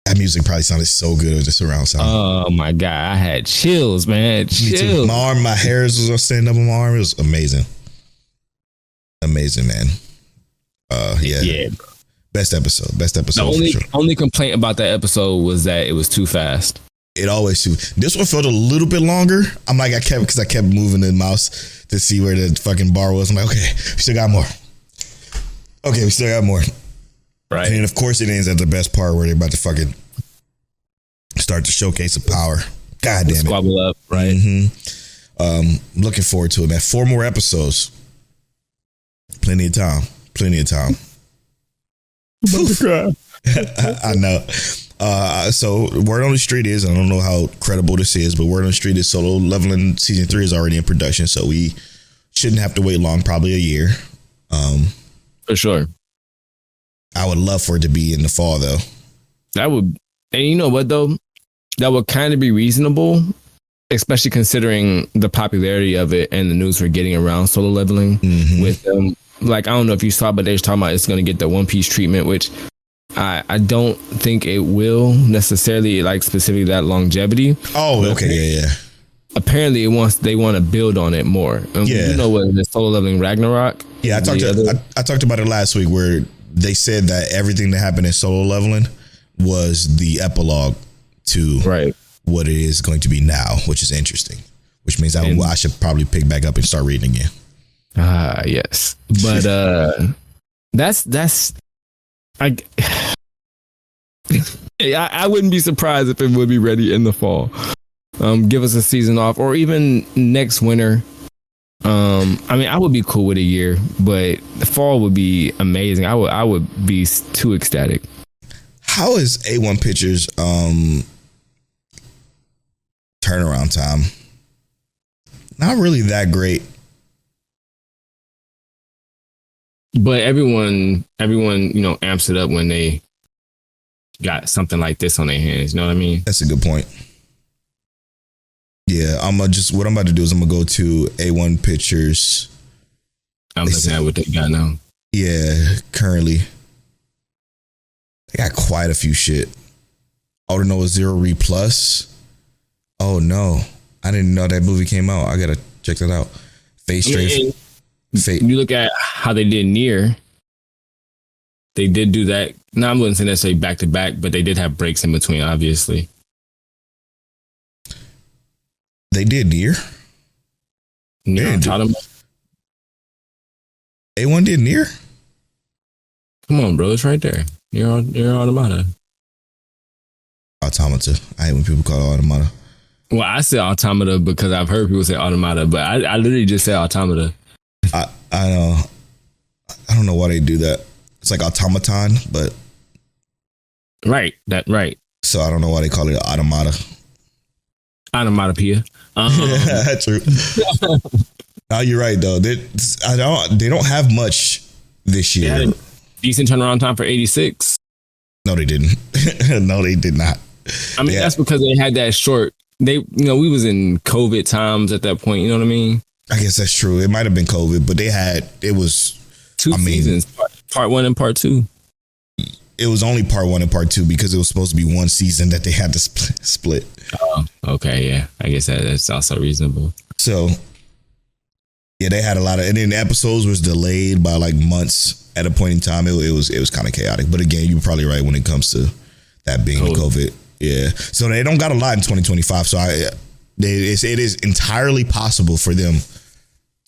That music probably sounded so good with the surround sound. Oh my God, I had chills, man. Chills. My arm, my hairs was standing up on my arm. It was amazing. Amazing, man. Yeah. Bro. Best episode. The only complaint about that episode was that it was too fast. It always too. This one felt a little bit longer. I'm like, I kept moving the mouse to see where the fucking bar was. I'm like, okay, we still got more. Right. And of course it ends at the best part where they're about to fucking start to showcase the power. God damn it. Squabble up, right? Looking forward to it, man. 4 more episodes. Plenty of time. I know. So word on the street is, I don't know how credible this is, but word on the street is Solo Leveling season 3 is already in production, so we shouldn't have to wait long, probably a year. For sure. I would love for it to be in the fall though. That would, and you know what though? That would kind of be reasonable, especially considering the popularity of it and the news we're getting around Solo Leveling with them. Like, I don't know if you saw, but they was talking about it's going to get the One Piece treatment, which I don't think it will necessarily, like specifically that longevity. Oh, okay, yeah. Apparently, they want to build on it more. Yeah, you know what? The Solo Leveling Ragnarok. Yeah, I talked about it last week where they said that everything that happened in Solo Leveling was the epilogue to what it is going to be now, which is interesting. Which means I should probably pick back up and start reading again. Yes, but that's I wouldn't be surprised if it would be ready in the fall. Give us a season off, or even next winter. I mean, I would be cool with a year, but the fall would be amazing. I would be too ecstatic. How is A1 Pictures turnaround time? Not really that great. But everyone, amps it up when they got something like this on their hands. You know what I mean? That's a good point. Yeah, what I'm about to do is I'm gonna go to A1 Pictures. I'm looking at what they got now. Yeah, currently they got quite a few shit. All to know is Zero Re Plus. Oh no, I didn't know that movie came out. I gotta check that out. Face Strafe. You look at how they did Nier. They did do that. No, I wouldn't say necessarily back to back, but they did have breaks in between, obviously. They did Nier? Nier A1 did Nier? Come on, bro. It's right there. Nier Automata. Automata. I hate when people call it Automata. Well, I say automata because I've heard people say automata, but I literally just say automata. I don't know why they do that. It's like automaton, but Right. so I don't know why they call it automata. Onomatopoeia. True. No, you're right though. They don't have much this They year. had a decent turnaround time for 86. No, they didn't. No, they did not. I mean, that's because they had that short. We was in COVID times at that point. You know what I mean? I guess that's true. It might have been COVID, but it was Two seasons, part 1 and part 2. It was only part 1 and part 2 because it was supposed to be one season that they had to split. Oh, okay, yeah. I guess that's also reasonable. So, yeah, they had a lot of, and then the episodes was delayed by like months at a point in time. It was kind of chaotic. But again, you're probably right when it comes to that being COVID. Yeah. So they don't got a lot in 2025. So it is entirely possible for them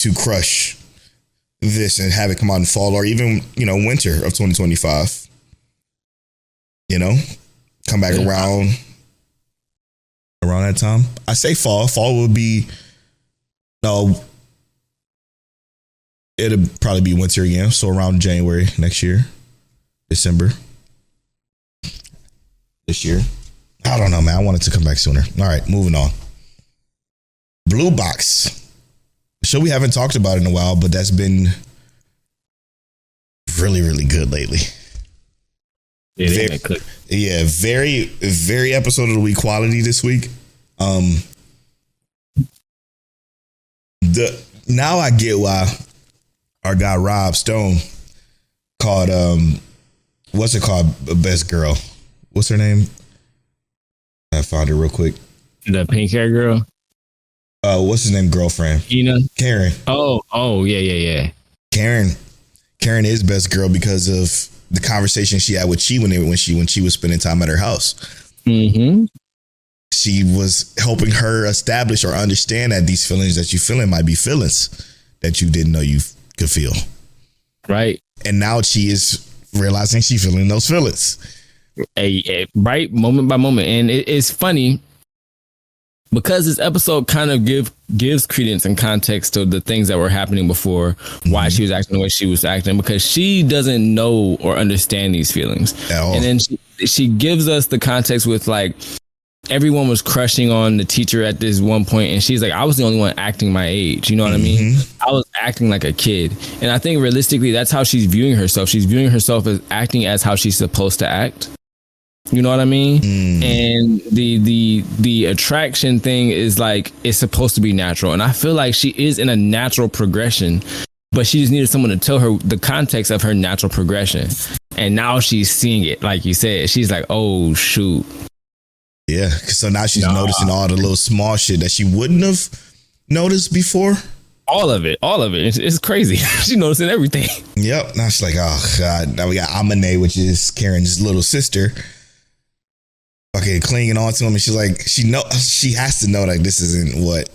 to crush this and have it come out in fall or even, winter of 2025. Come back around that time. I say fall. Fall would be, no, it'll probably be winter again. So around January next year, December this year. I don't know, man. I want it to come back sooner. All right, moving on. Bluebox. Show we haven't talked about in a while, but that's been really, really good lately. Very, very episode of the week quality this week. Now I get why our guy Rob Stone called what's it called? Best Girl. What's her name? I found her real quick. The pink hair girl. What's his name? Girlfriend. Karen. Oh, yeah. Karen is best girl because of the conversation she had with Chi when she was spending time at her house. Mm-hmm. She was helping her establish or understand that these feelings that you feeling might be feelings that you didn't know you could feel. Right. And now she is realizing she's feeling those feelings. Right, moment by moment. And it's funny because this episode kind of gives credence and context to the things that were happening before, why she was acting the way she was acting, because she doesn't know or understand these feelings at all. And then she gives us the context with like, everyone was crushing on the teacher at this one point, and she's like, I was the only one acting my age. You know what I mean? I was acting like a kid. And I think realistically, that's how she's viewing herself. She's viewing herself as acting as how she's supposed to act. You know what I mean? And the attraction thing is like, it's supposed to be natural. And I feel like she is in a natural progression, but she just needed someone to tell her the context of her natural progression. And now she's seeing it. Like you said, she's like, oh, shoot. Yeah. So now she's noticing all the little small shit that she wouldn't have noticed before. All of it. It's crazy. She's noticing everything. Yep. Now she's like, oh, God. Now we got Amane, which is Karen's little sister. Okay, clinging on to him, and she's like, she has to know that this isn't what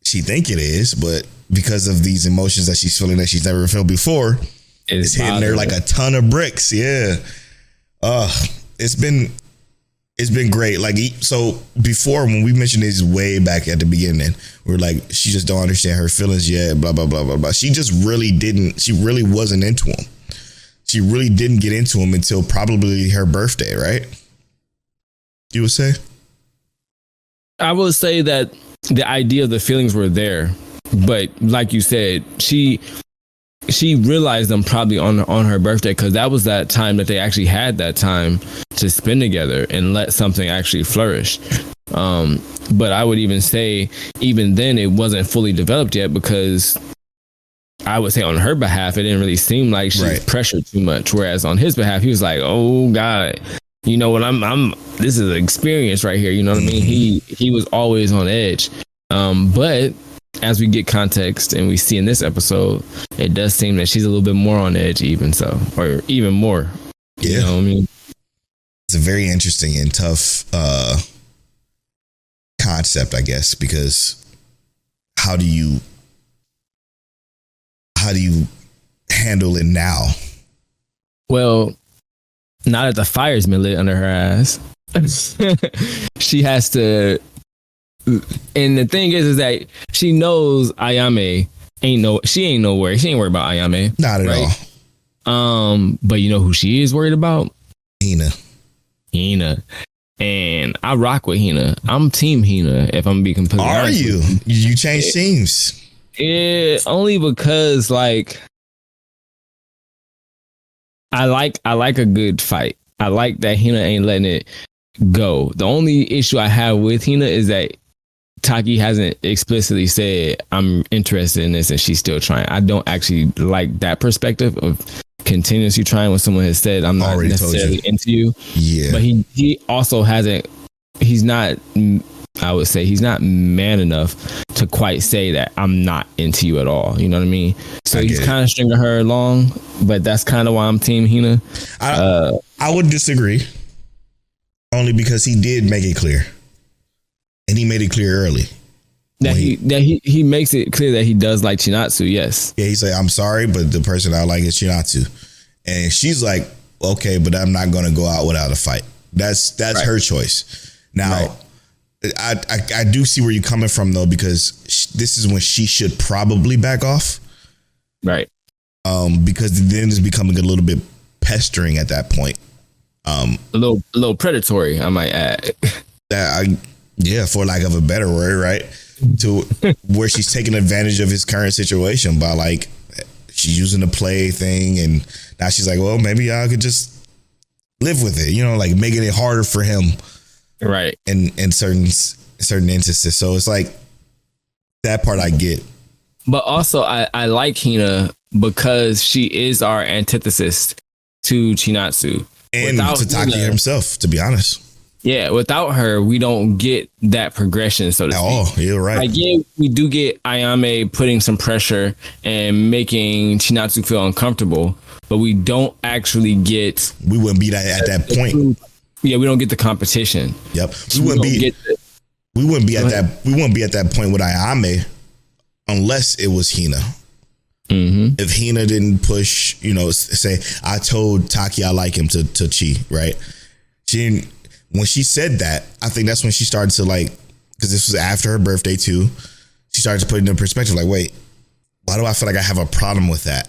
she think it is, but because of these emotions that she's feeling that she's never felt before, it's hitting her like a ton of bricks. Yeah, it's been great. Like, so before when we mentioned this way back at the beginning, we were like, she just don't understand her feelings yet. Blah blah blah blah blah. She just really didn't. She really wasn't into him. She really didn't get into him until probably her birthday, right? You would say? I would say that the idea of the feelings were there, but like you said, she realized them probably on her birthday, because that was that time that they actually had that time to spend together and let something actually flourish. But I would even say, even then, it wasn't fully developed yet, because I would say on her behalf, it didn't really seem like she was pressured too much. Whereas on his behalf, he was like, oh God. You know what? This is an experience right here. You know what I mean? He was always on edge. But as we get context and we see in this episode, it does seem that she's a little bit more on edge, even so, or even more. Yeah. You know what I mean? It's a very interesting and tough concept, I guess, because how do you handle it now? Well, now that the fire's been lit under her ass, she has to And the thing is that she knows Ayame she ain't worried about Ayame. Not at all. But you know who she is worried about? Hina. And I rock with Hina. I'm team Hina, if I'm gonna be completely honest. Are you? You changed teams. Yeah, only because like I like a good fight. I like that Hina ain't letting it go. The only issue I have with Hina is that Taki hasn't explicitly said I'm interested in this and she's still trying. I don't actually like that perspective of continuously trying when someone has said I'm not Already necessarily into you. Yeah. But he also he's not, I would say he's not man enough to quite say that I'm not into you at all. You know what I mean? So he's kind of stringing her along, but that's kind of why I'm team Hina. I would disagree, only because he did make it clear, and he made it clear early that he makes it clear that he does like Chinatsu. Yes. Yeah, he's like, I'm sorry, but the person I like is Chinatsu, and she's like, okay, but I'm not going to go out without a fight. That's right. Her choice. Now, right. I do see where you're coming from though, because this is when she should probably back off, right? Because then it's becoming a little bit pestering at that point. A little predatory, I might add. For lack of a better word, right? To where she's taking advantage of his current situation by like she's using the play thing, and now she's like, well, maybe I could just live with it, like making it harder for him, right? In certain instances. So it's like that part I get, but also I like Hina because she is our antithesis to Chinatsu and to Taki himself, to be honest. Yeah, without her, we don't get that progression, so to speak. Oh, you're right. Like, yeah, we do get Ayame putting some pressure and making Chinatsu feel uncomfortable, but we don't actually get. We wouldn't be at that point. Yeah, we don't get the competition. Yep, we wouldn't be at that point with Ayame unless it was Hina. Mm-hmm. If Hina didn't push, say I told Taki I like him to Chi, right? She didn't. When she said that, I think that's when she started to because this was after her birthday too. She started to put it in perspective, like, wait, why do I feel like I have a problem with that?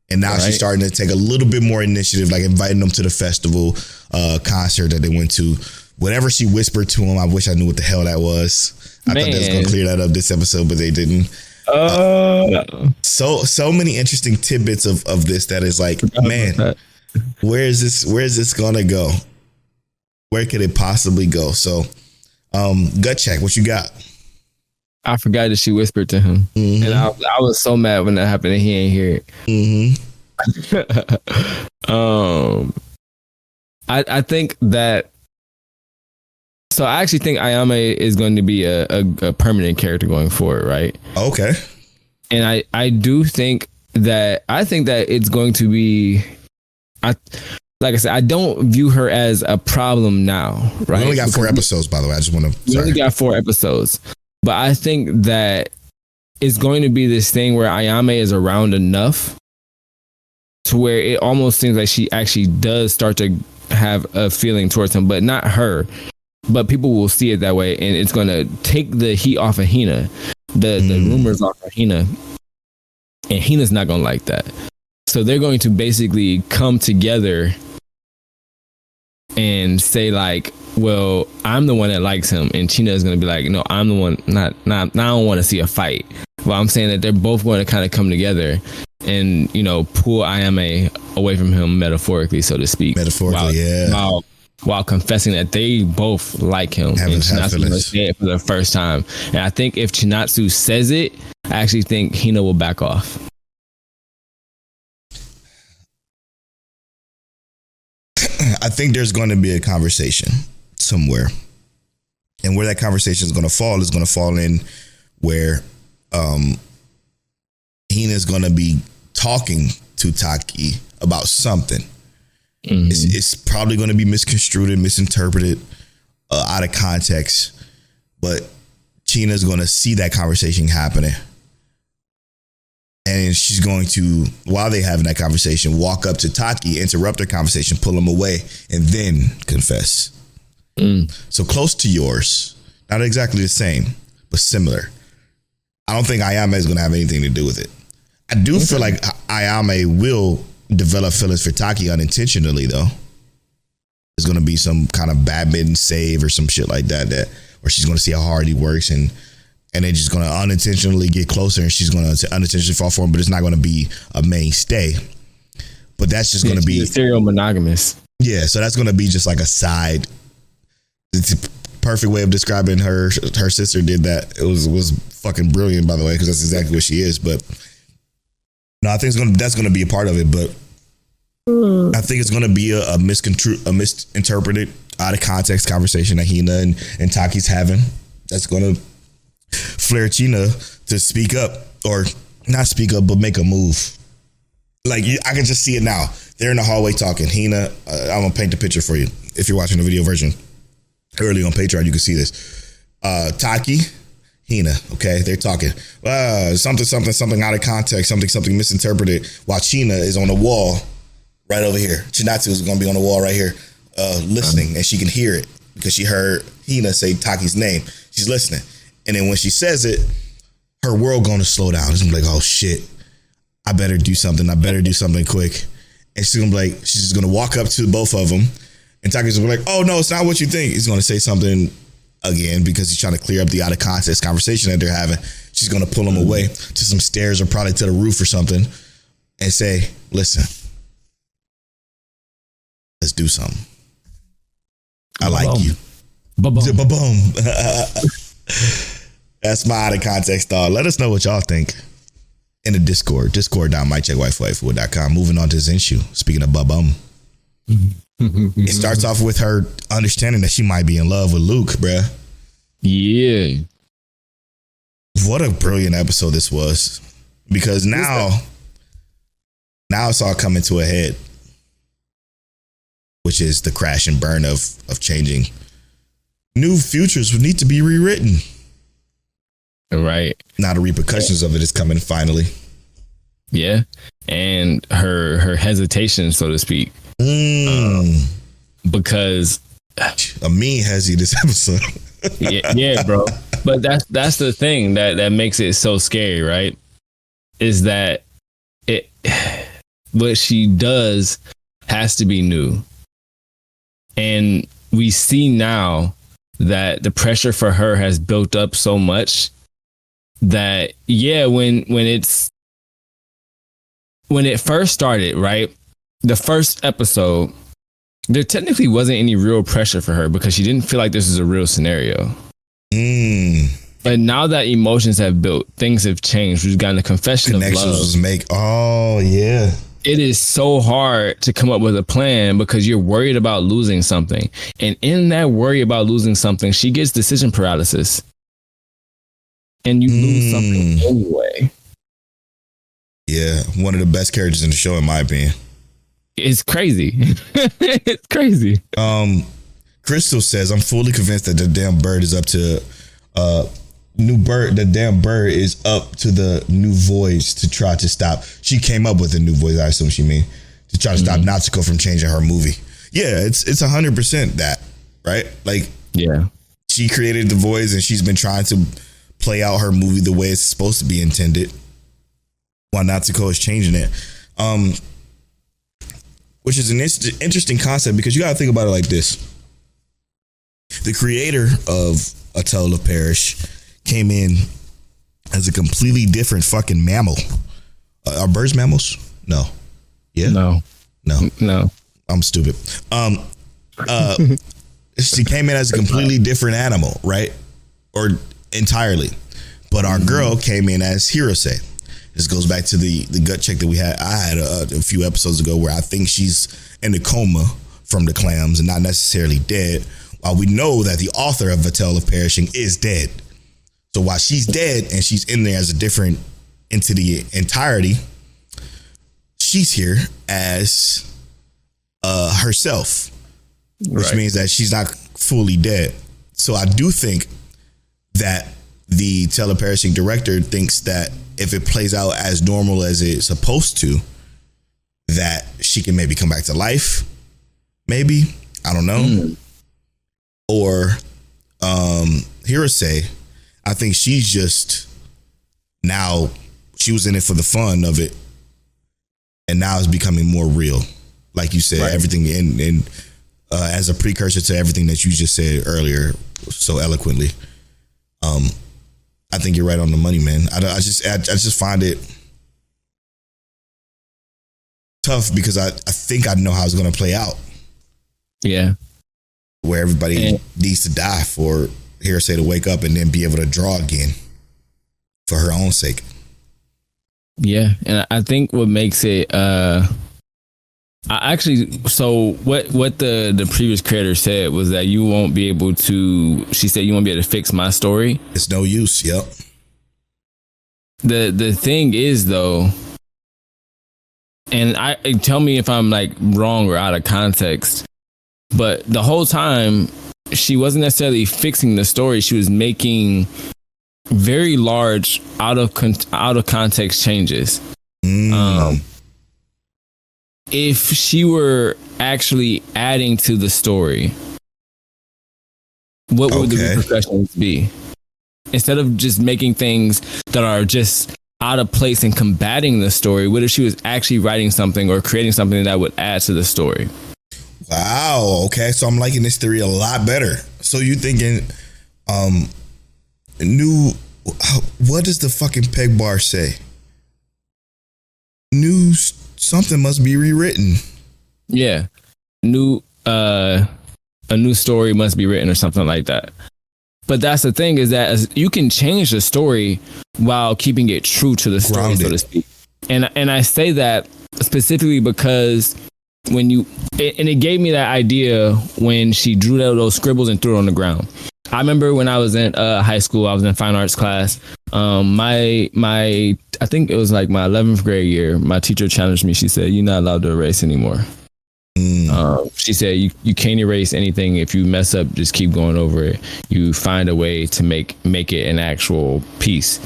And now she's starting to take a little bit more initiative, like inviting them to the festival concert that they went to. Whatever she whispered to him, I wish I knew what the hell that was. I thought they was gonna clear that up this episode, but they didn't. So many interesting tidbits of this that is like, man, where is this gonna go? Where could it possibly go? So, gut check. What you got? I forgot that she whispered to him, and I was so mad when that happened, and he ain't hear it. I think that. So I actually think Ayame is going to be a permanent character going forward, right? Okay. And I do think that it's going to be. Like I said, I don't view her as a problem now, right? We only got 4 episodes, by the way. I just want to. We only got 4 episodes, but I think that it's going to be this thing where Ayame is around enough to where it almost seems like she actually does start to have a feeling towards him, but not her. But people will see it that way, and it's going to take the heat off of Hina, the rumors off of Hina, and Hina's not going to like that. So they're going to basically come together and say like, well, I'm the one that likes him, and China is going to be like, no, I'm the one. Not. I don't want to see a fight. But I'm saying that they're both going to kind of come together and pull Ayame away from him metaphorically, so to speak. While confessing that they both like him, and Chinatsu will say it for the first time. And I think if Chinatsu says it, I actually think Hina will back off. I think there's going to be a conversation somewhere, and where that conversation is going to fall in where Hina is going to be talking to Taki about something. Mm-hmm. It's probably going to be misconstrued and misinterpreted out of context, but China's going to see that conversation happening. And she's going to, while they having that conversation, walk up to Taki, interrupt their conversation, pull him away, and then confess. So close to yours. Not exactly the same, but similar. I don't think Ayame is going to have anything to do with it. I do feel like Ayame will develop feelings for Taki unintentionally, though. There's going to be some kind of badminton save or some shit like that, where she's going to see how hard he works, and they're just going to unintentionally get closer, and she's going to unintentionally fall for him, but it's not going to be a mainstay. But that's just going to be serial monogamous. Yeah, so that's going to be just like a side. It's a perfect way of describing her. Her sister did that. It was fucking brilliant, by the way, because that's exactly what she is. But no, I think that's going to be a part of it. But I think it's going to be a misinterpreted, out of context conversation that Hina and Taki's having. That's going to flare China to speak up, or not speak up, but make a move. Like, I can just see it now. They're in the hallway talking. Hina, I'm going to paint the picture for you. If you're watching the video version early on Patreon, you can see this. Taki, Hina, okay? They're talking. Something out of context, something misinterpreted, while China is on the wall right over here. Chinatsu is going to be on the wall right here listening, and she can hear it because she heard Hina say Taki's name. She's listening. And then when she says it, her world going to slow down. It's going to be like, oh, shit. I better do something. I better do something quick. And she's going to be like, she's just going to walk up to both of them. And Taki's going to be like, oh, no, it's not what you think. He's going to say something again because he's trying to clear up the out of context conversation that they're having. She's going to pull him away to some stairs or probably to the roof or something and say, listen, let's do something. I like you. Ba-boom. That's my out of context thought. Let us know what y'all think in the Discord.miccheckwife.com. Moving on to Zenshu. Speaking of ba-bum. It starts off with her understanding that she might be in love with Luke, bruh. Yeah. What a brilliant episode this was. Because now it's all coming to a head. Which is the crash and burn of changing. New futures would need to be rewritten. Right. Now the repercussions of it is coming finally. Yeah. And her hesitation, so to speak. Because a mean hezzy this episode. yeah, bro. But that's the thing that makes it so scary, right? Is that what she does has to be new. And we see now that the pressure for her has built up so much that, yeah, when it first started, right? The first episode, there technically wasn't any real pressure for her because she didn't feel like this was a real scenario. But now that emotions have built, things have changed. We've gotten a confession of love. Connections make. Oh, yeah. It is so hard to come up with a plan because you're worried about losing something. And in that worry about losing something, she gets decision paralysis. And you lose something anyway. Yeah, one of the best characters in the show, in my opinion. It's crazy. It's crazy. Crystal says, I'm fully convinced that the damn bird is up to the damn bird is up to the new voice to try to stop. She came up with a new voice, I assume she mean, to try to stop Natsuko from changing her movie. Yeah, it's 100% that, right? Like, yeah, she created the voice and she's been trying to play out her movie the way it's supposed to be intended while Natsuko is changing it. Which is an interesting concept because you got to think about it like this. The creator of A Tale of Perish came in as a completely different fucking mammal. Are birds mammals? No. Yeah? No. I'm stupid. She came in as a completely different animal, right? Or entirely. But our girl came in as Hirose. This goes back to the gut check that I had a few episodes ago where I think she's in a coma from the clams and not necessarily dead. While we know that the author of A Tale of Perishing is dead. So while she's dead and she's in there as a different entity entirety, she's here as herself, which means that she's not fully dead. So I do think that the Tale of Perishing director thinks that if it plays out as normal as it's supposed to, that she can maybe come back to life. Maybe. I don't know. Or Hirose, I think she's just now, she was in it for the fun of it, and now it's becoming more real. Like you said, everything in as a precursor to everything that you just said earlier so eloquently. I think you're right on the money, man. I just find it tough because I think I know how it's going to play out. Yeah. Where everybody needs to die for Hirose to wake up and then be able to draw again for her own sake. Yeah. And I think what makes it, what the previous creator said was that you won't be able to, she said you won't be able to fix my story. It's no use. Yep. The thing is though, and tell me if I'm like wrong or out of context, but the whole time she wasn't necessarily fixing the story. She was making very large out of context changes. If she were actually adding to the story, what would the repercussions be? Instead of just making things that are just out of place and combating the story, what if she was actually writing something or creating something that would add to the story? Wow. Okay. So I'm liking this theory a lot better. So you thinking, what does the fucking peg bar say? Something must be rewritten. Yeah. A new story must be written or something like that. But that's the thing, is that you can change the story while keeping it true to the story, grounded, so to speak. And I say that specifically because it gave me that idea when she drew those scribbles and threw it on the ground. I remember when I was in high school, I was in fine arts class. I think it was like my 11th grade year. My teacher challenged me. She said, "You're not allowed to erase anymore." She said, you can't erase anything. If you mess up, just keep going over it. You find a way to make it an actual piece.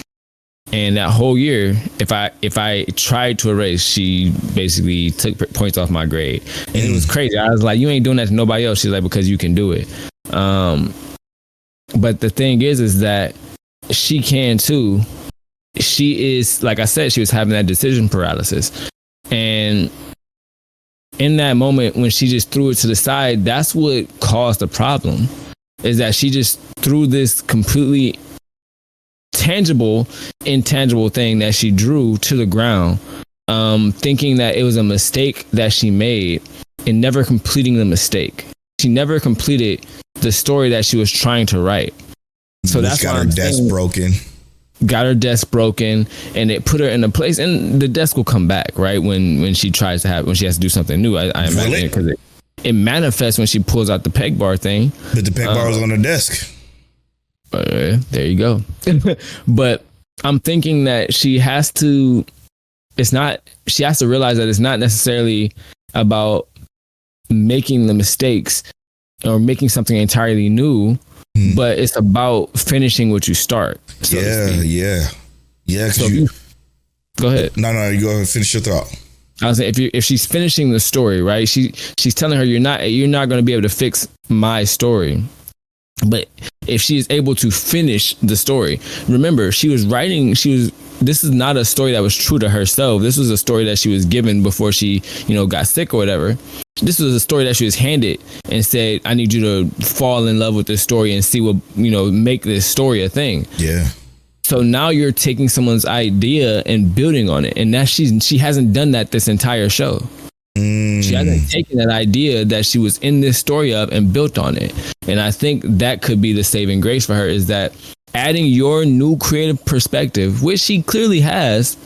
And that whole year, if I tried to erase, she basically took points off my grade. And it was crazy. I was like, "You ain't doing that to nobody else." She's like, "Because you can do it." But the thing is that she can too. She is, like I said, she was having that decision paralysis. And in that moment, when she just threw it to the side, that's what caused the problem, is that she just threw this completely intangible thing that she drew to the ground, thinking that it was a mistake that she made and never completing the mistake. She never completed the story that she was trying to write. So that's got her desk broken. Got her desk broken, and it put her in a place, and the desk will come back, right? When she has to do something new. I imagine it, because it manifests when she pulls out the peg bar thing. But the peg bar was on her desk. There you go. But I'm thinking that she has to realize that it's not necessarily about making the mistakes or making something entirely new, but it's about finishing what you start. So yeah. So go ahead. No, you go ahead and finish your thought. I was saying, if she's finishing the story, right? She's telling her, you're not going to be able to fix my story. But if she is able to finish the story, remember, this is not a story that was true to herself. This was a story that she was given before she, got sick or whatever. This was a story that she was handed and said, "I need you to fall in love with this story and see what, make this story a thing." Yeah. So now you're taking someone's idea and building on it. And that she hasn't done that this entire show. She hasn't taken that idea that she was in this story of and built on it. And I think that could be the saving grace for her, is that adding your new creative perspective, which she clearly has,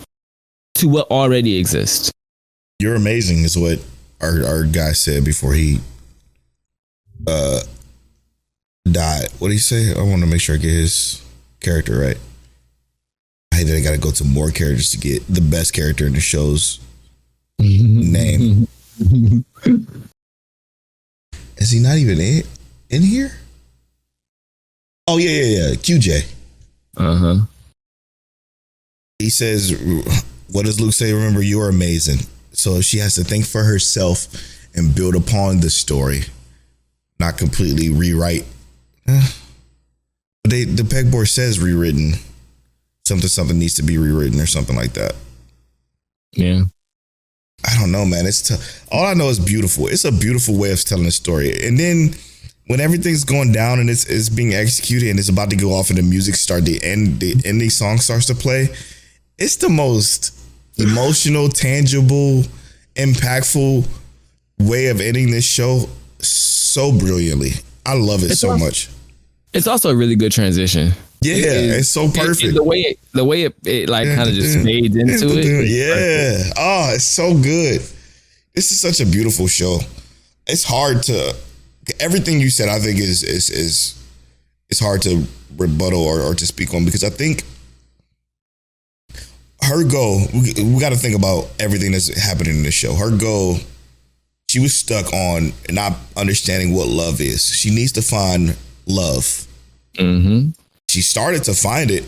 to what already exists. You're amazing is what our guy said before he died. What did he say? I want to make sure I get his character right. I hate that I got to go to more characters to get the best character in the show's name. Is he not even in here? Oh yeah. QJ. He says, what does Luke say? Remember, you are amazing. So she has to think for herself and build upon the story, not completely rewrite. But the pegboard says rewritten. Something needs to be rewritten or something like that. Yeah. I don't know, man. All I know is beautiful. It's a beautiful way of telling a story. And then when everything's going down and it's being executed and it's about to go off and the music the ending song starts to play, it's the most emotional, tangible, impactful way of ending this show so brilliantly. I love it so much. It's also a really good transition. Yeah, it's so perfect. The way it like kind of just fades into it. Yeah. Perfect. Oh, it's so good. This is such a beautiful show. It's hard to everything you said. I think is hard to rebuttal or to speak on, because I think her goal. We got to think about everything that's happening in this show. Her goal. She was stuck on not understanding what love is. She needs to find love. Mm-hmm. She started to find it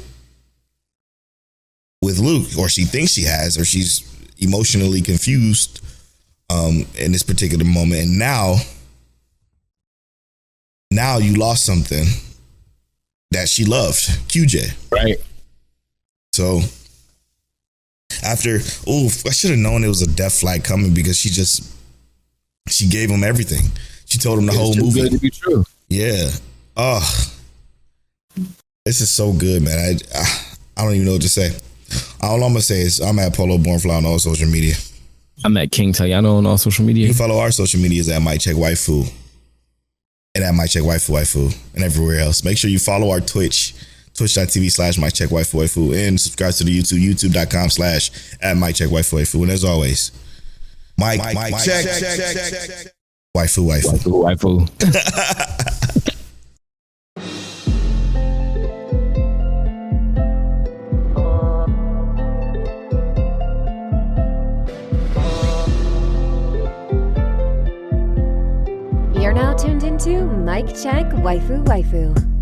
with Luke, or she thinks she has, or she's emotionally confused in this particular moment. And now you lost something that she loved, QJ. Right. So after, I should have known it was a death flight coming, because she gave him everything. She told him the whole movie. Good to be true. Yeah. Oh, this is so good, man. I don't even know what to say. All I'm gonna say is I'm at Polo Bornfly on all social media. I'm at King Tayano on all social media. You can follow our social medias at Mic Check Waifu and at Mic Check Waifu and everywhere else. Make sure you follow our Twitch, twitch.tv/Mic Check Waifu, and subscribe to the YouTube, youtube.com/@Mic Check Waifu. And as always, Mic Check Waifu. You're now tuned into Mic Check Waifu.